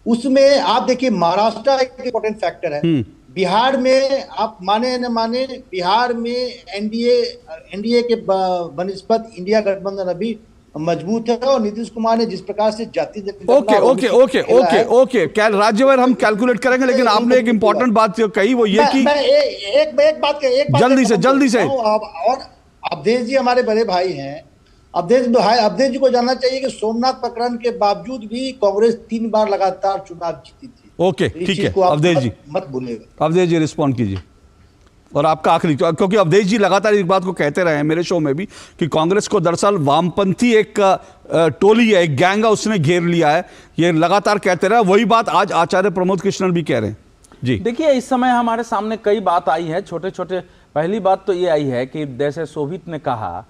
उसमें आप देखिए महाराष्ट्र एक इंपॉर्टेंट फैक्टर है। बिहार में आप माने न माने, बिहार में एनडीए के बनिस्बत इंडिया गठबंधन अभी मजबूत है और नीतीश कुमार ने जिस प्रकार से जाति ओके राज्यवार हम कैलकुलेट करेंगे, लेकिन आपने एक इंपॉर्टेंट बात कही, वो ये कि एक बात जल्दी से और अवधेश जी हमारे बड़े भाई हैं। अवधेश जी को जानना चाहिए कि सोमनाथ प्रकरण के बावजूद भी कांग्रेस 3 बार लगातार चुनाव जीती थी। ओके, ठीक है, अवधेश जी मत भूलिएगा। अवधेश जी रिस्पॉन्ड कीजिए। और आपका आखिरी, क्योंकि अवधेश जी लगातार इस बात को कहते रहे हैं मेरे शो में भी कि कांग्रेस को दरअसल वामपंथी एक टोली है, एक गैंग है, उसने घेर लिया है, ये लगातार कहते रहे। वही बात आज आचार्य प्रमोद कृष्णन भी कह रहे हैं। जी देखिए, इस समय हमारे सामने कई बात आई है, छोटे छोटे। पहली बात तो ये आई है कि जैसे शोभित ने कहा,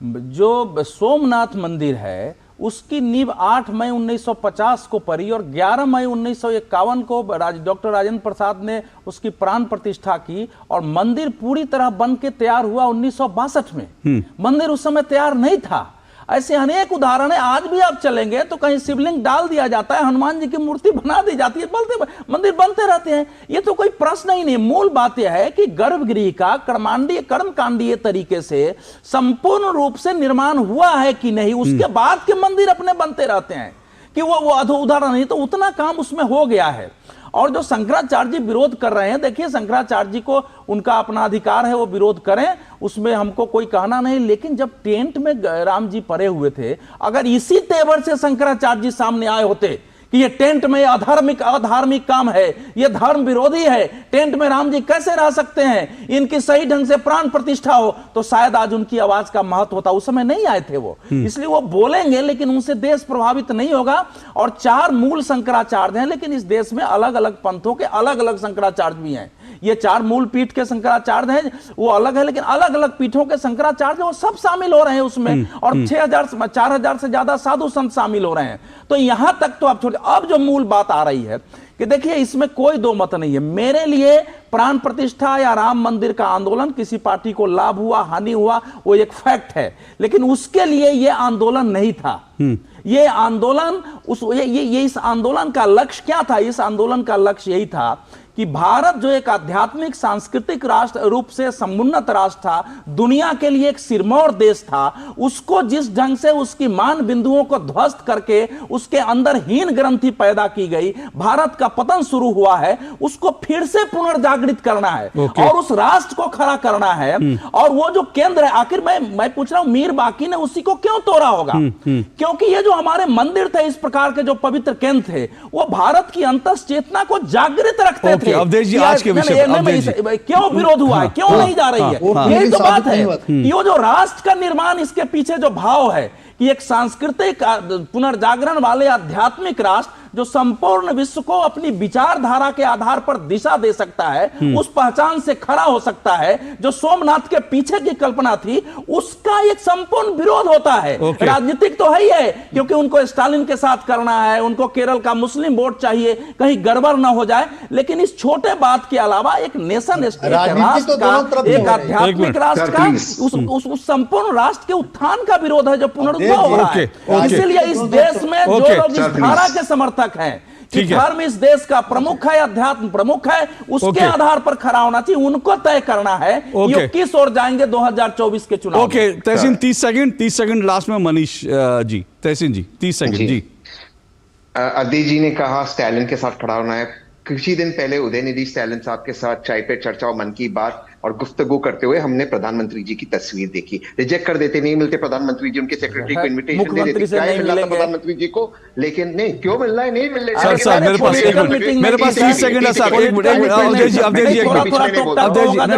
जो सोमनाथ मंदिर है उसकी नींव 8 मई 1950 को पड़ी और 11 मई 1951 को डॉक्टर राजेंद्र प्रसाद ने उसकी प्राण प्रतिष्ठा की और मंदिर पूरी तरह बन के तैयार हुआ 1962 में। मंदिर उस समय तैयार नहीं था। ऐसे अनेक उदाहरण है। आज भी आप चलेंगे तो कहीं शिवलिंग डाल दिया जाता है, हनुमान जी की मूर्ति बना दी जाती है, मंदिर बनते रहते हैं। ये तो कोई प्रश्न ही नहीं। मूल बात यह है कि गर्भगृह का कर्मकांडीय तरीके से संपूर्ण रूप से निर्माण हुआ है कि नहीं, उसके बाद के मंदिर अपने बनते रहते हैं कि वो उदाहरण नहीं, तो उतना काम उसमें हो गया है। और जो शंकराचार्य जी विरोध कर रहे हैं, देखिए शंकराचार्य जी को उनका अपना अधिकार है, वो विरोध करें, उसमें हमको कोई कहना नहीं। लेकिन जब टेंट में राम जी पड़े हुए थे, अगर इसी तेवर से शंकराचार्य जी सामने आए होते कि ये टेंट में अधार्मिक काम है, ये धर्म विरोधी है, टेंट में राम जी कैसे रह सकते हैं, इनकी सही ढंग से प्राण प्रतिष्ठा हो, तो शायद आज उनकी आवाज का महत्व होता। उस समय नहीं आए थे वो, इसलिए वो बोलेंगे, लेकिन उनसे देश प्रभावित नहीं होगा। और 4 मूल शंकराचार्य हैं, लेकिन इस देश में अलग अलग पंथों के अलग अलग शंकराचार्य भी हैं। ये 4 मूल पीठ के शंकराचार्य हैं, वो अलग है, लेकिन अलग अलग पीठों के शंकराचार्य वो सब शामिल हो रहे हैं उसमें। और 4,000 से ज्यादा साधु संत शामिल हो रहे हैं। तो यहां तक तो आप छोड़िए। अब जो मूल बात आ रही है कि देखिए इसमें कोई दो मत नहीं है। मेरे लिए प्राण प्रतिष्ठा या राम मंदिर का आंदोलन किसी पार्टी को लाभ हुआ हानि हुआ वो एक फैक्ट है, लेकिन उसके लिए यह आंदोलन नहीं था। ये आंदोलन इस आंदोलन का लक्ष्य क्या था? इस आंदोलन का लक्ष्य यही था कि भारत जो एक आध्यात्मिक सांस्कृतिक राष्ट्र रूप से समुन्नत राष्ट्र था, दुनिया के लिए एक सिरमौर देश था, उसको जिस ढंग से उसकी मान बिंदुओं को ध्वस्त करके उसके अंदर हीन ग्रंथि पैदा की गई, भारत का पतन शुरू हुआ है, उसको फिर से पुनर्जागृत करना है और उस राष्ट्र को खड़ा करना है। और वो जो केंद्र है, आखिर मैं पूछ रहा हूं मीर बाकी ने उसी को क्यों तोड़ा होगा? क्योंकि ये जो हमारे मंदिर थे, इस प्रकार के जो पवित्र केंद्र थे, वो भारत की अंतःचेतना को जागृत रखते थे। अवधेश जी, आज के विषय क्यों विरोध हुआ है, क्यों नहीं जा रही है, यही तो बात है। ये जो राष्ट्र का निर्माण, इसके पीछे जो भाव है कि एक सांस्कृतिक पुनर्जागरण वाले आध्यात्मिक राष्ट्र जो संपूर्ण विश्व को अपनी विचारधारा के आधार पर दिशा दे सकता है, उस पहचान से खड़ा हो सकता है, जो सोमनाथ के पीछे की कल्पना थी, उसका एक संपूर्ण विरोध होता है। राजनीतिक तो है ही है, क्योंकि उनको स्टालिन के साथ करना है, उनको केरल का मुस्लिम वोट चाहिए, कहीं गड़बड़ ना हो जाए। लेकिन इस छोटे बात के अलावा एक नेशन स्टेट राष्ट्र का, एक आध्यात्मिक राष्ट्र का, उस संपूर्ण राष्ट्र के उत्थान का विरोध है जो पुनरुद्भव हो रहा है। इसीलिए इस देश में जो लोग इस धारा के समर्थक हैं कि धर्म इस देश का प्रमुख है, अध्यात्म प्रमुख है, उसके आधार पर खड़ा होना चाहिए, उनको तय करना है ये किस ओर जाएंगे 2024 के चुनाव। ओके तहसीन, 30 सेकंड लास्ट में। मनीष जी, तहसीन जी 30 सेकंड जी। अदिति जी ने कहा स्टालिन के साथ खड़ा होना है। कुछ ही दिन पहले उदयनिधि स्टालिन साहब के साथ चाय पे चर्चा और मन की बात और गुफ्तगू करते हुए हमने प्रधानमंत्री जी की तस्वीर देखी। रिजेक्ट कर देते, नहीं मिलते प्रधानमंत्री जी, उनके सेक्रेटरी को इन्विटेशन दे देते, चाय मिला था प्रधानमंत्री जी को, लेकिन नहीं, क्यों मिलना है, नहीं मिल रहा। सर मेरे पास 30 सेकंड है सर, अवधेश जी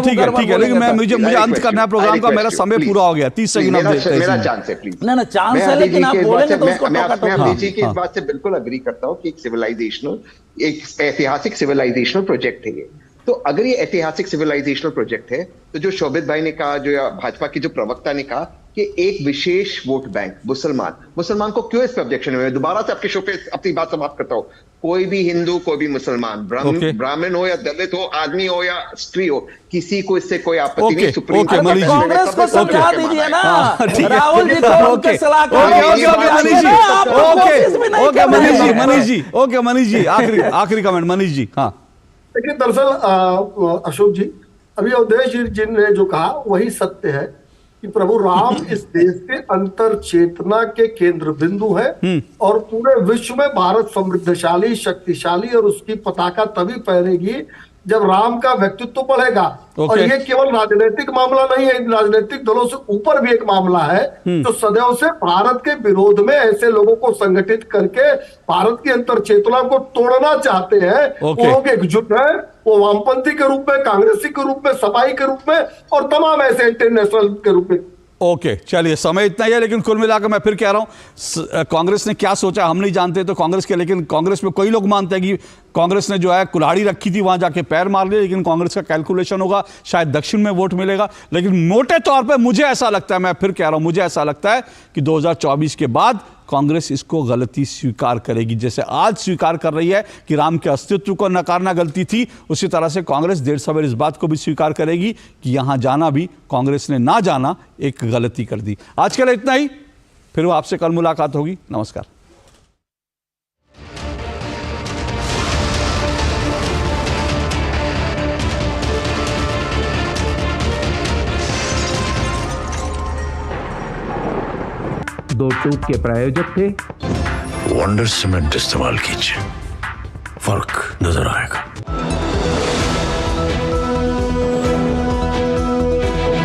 ठीक है, लेकिन मुझे अंत करना है प्रोग्राम का, मेरा समय पूरा हो गया। 30 सेकंड मेरा चांस है प्लीज। ना चांस है, लेकिन आप बोलेंगे तो उसको अदिति जी की इस बात से बिल्कुल अग्री करता हूँ कि एक सिविलाइजेशनल, एक ऐतिहासिक सिविलाइजेशनल प्रोजेक्ट है ये। तो अगर ये ऐतिहासिक सिविलाइजेशनल प्रोजेक्ट है, तो जो शोभित भाई ने कहा, जो भाजपा के जो प्रवक्ता ने कहा कि एक विशेष वोट बैंक मुसलमान को क्यों इस पे ऑब्जेक्शन है? दोबारा से आपके शो पे अपनी बात समाप्त करता हूं। कोई भी हिंदू, कोई भी मुसलमान, ब्राह्मण हो या दलित हो, आदमी हो या स्त्री हो, किसी को इससे कोई आपत्ति नहीं। सुप्रीम कांग्रेस को समझा दीजिए ना, राहुल जी को उनके सलाहकार। ओके मनीष जी, आखिरी कमेंट मनीष जी। हाँ देखिए, दरअसल अशोक जी, अभी अवधेश जी ने जो कहा वही सत्य है कि प्रभु राम इस देश के अंतर चेतना के केंद्र बिंदु है और पूरे विश्व में भारत समृद्धशाली, शक्तिशाली और उसकी पताका तभी फहरेगी जब राम का व्यक्तित्व बढ़ेगा। और ये केवल राजनीतिक मामला नहीं है, राजनीतिक दलों से ऊपर भी एक मामला है जो सदैव से भारत के विरोध में ऐसे लोगों को संगठित करके भारत की अंतर चेतना को तोड़ना चाहते हैं। वो लोग एकजुट है, वो वामपंथी के रूप में, कांग्रेसी के रूप में, सपाई के रूप में और तमाम ऐसे इंटरनेशनल के रूप में। ओके चलिए, समय इतना ही है, लेकिन कुल मिलाकर मैं फिर कह रहा हूं, कांग्रेस ने क्या सोचा हम नहीं जानते तो कांग्रेस के, लेकिन कांग्रेस में कई लोग मानते हैं कि कांग्रेस ने जो है कुल्हाड़ी रखी थी, वहां जाके पैर मार लिए, लेकिन कांग्रेस का कैलकुलेशन होगा, शायद दक्षिण में वोट मिलेगा। लेकिन मोटे तौर पे मुझे ऐसा लगता है, मैं फिर कह रहा हूं, मुझे ऐसा लगता है कि 2024 के बाद कांग्रेस इसको गलती स्वीकार करेगी, जैसे आज स्वीकार कर रही है कि राम के अस्तित्व को नकारना गलती थी, उसी तरह से कांग्रेस देर सवेर इस बात को भी स्वीकार करेगी कि यहां जाना भी कांग्रेस ने ना जाना एक गलती कर दी। आज के लिए इतना ही, फिर आपसे कल मुलाकात होगी। नमस्कार। दो टूक के प्रायोजक थे वंडर सीमेंट इस्तेमाल कीजिए, फर्क नजर आएगा।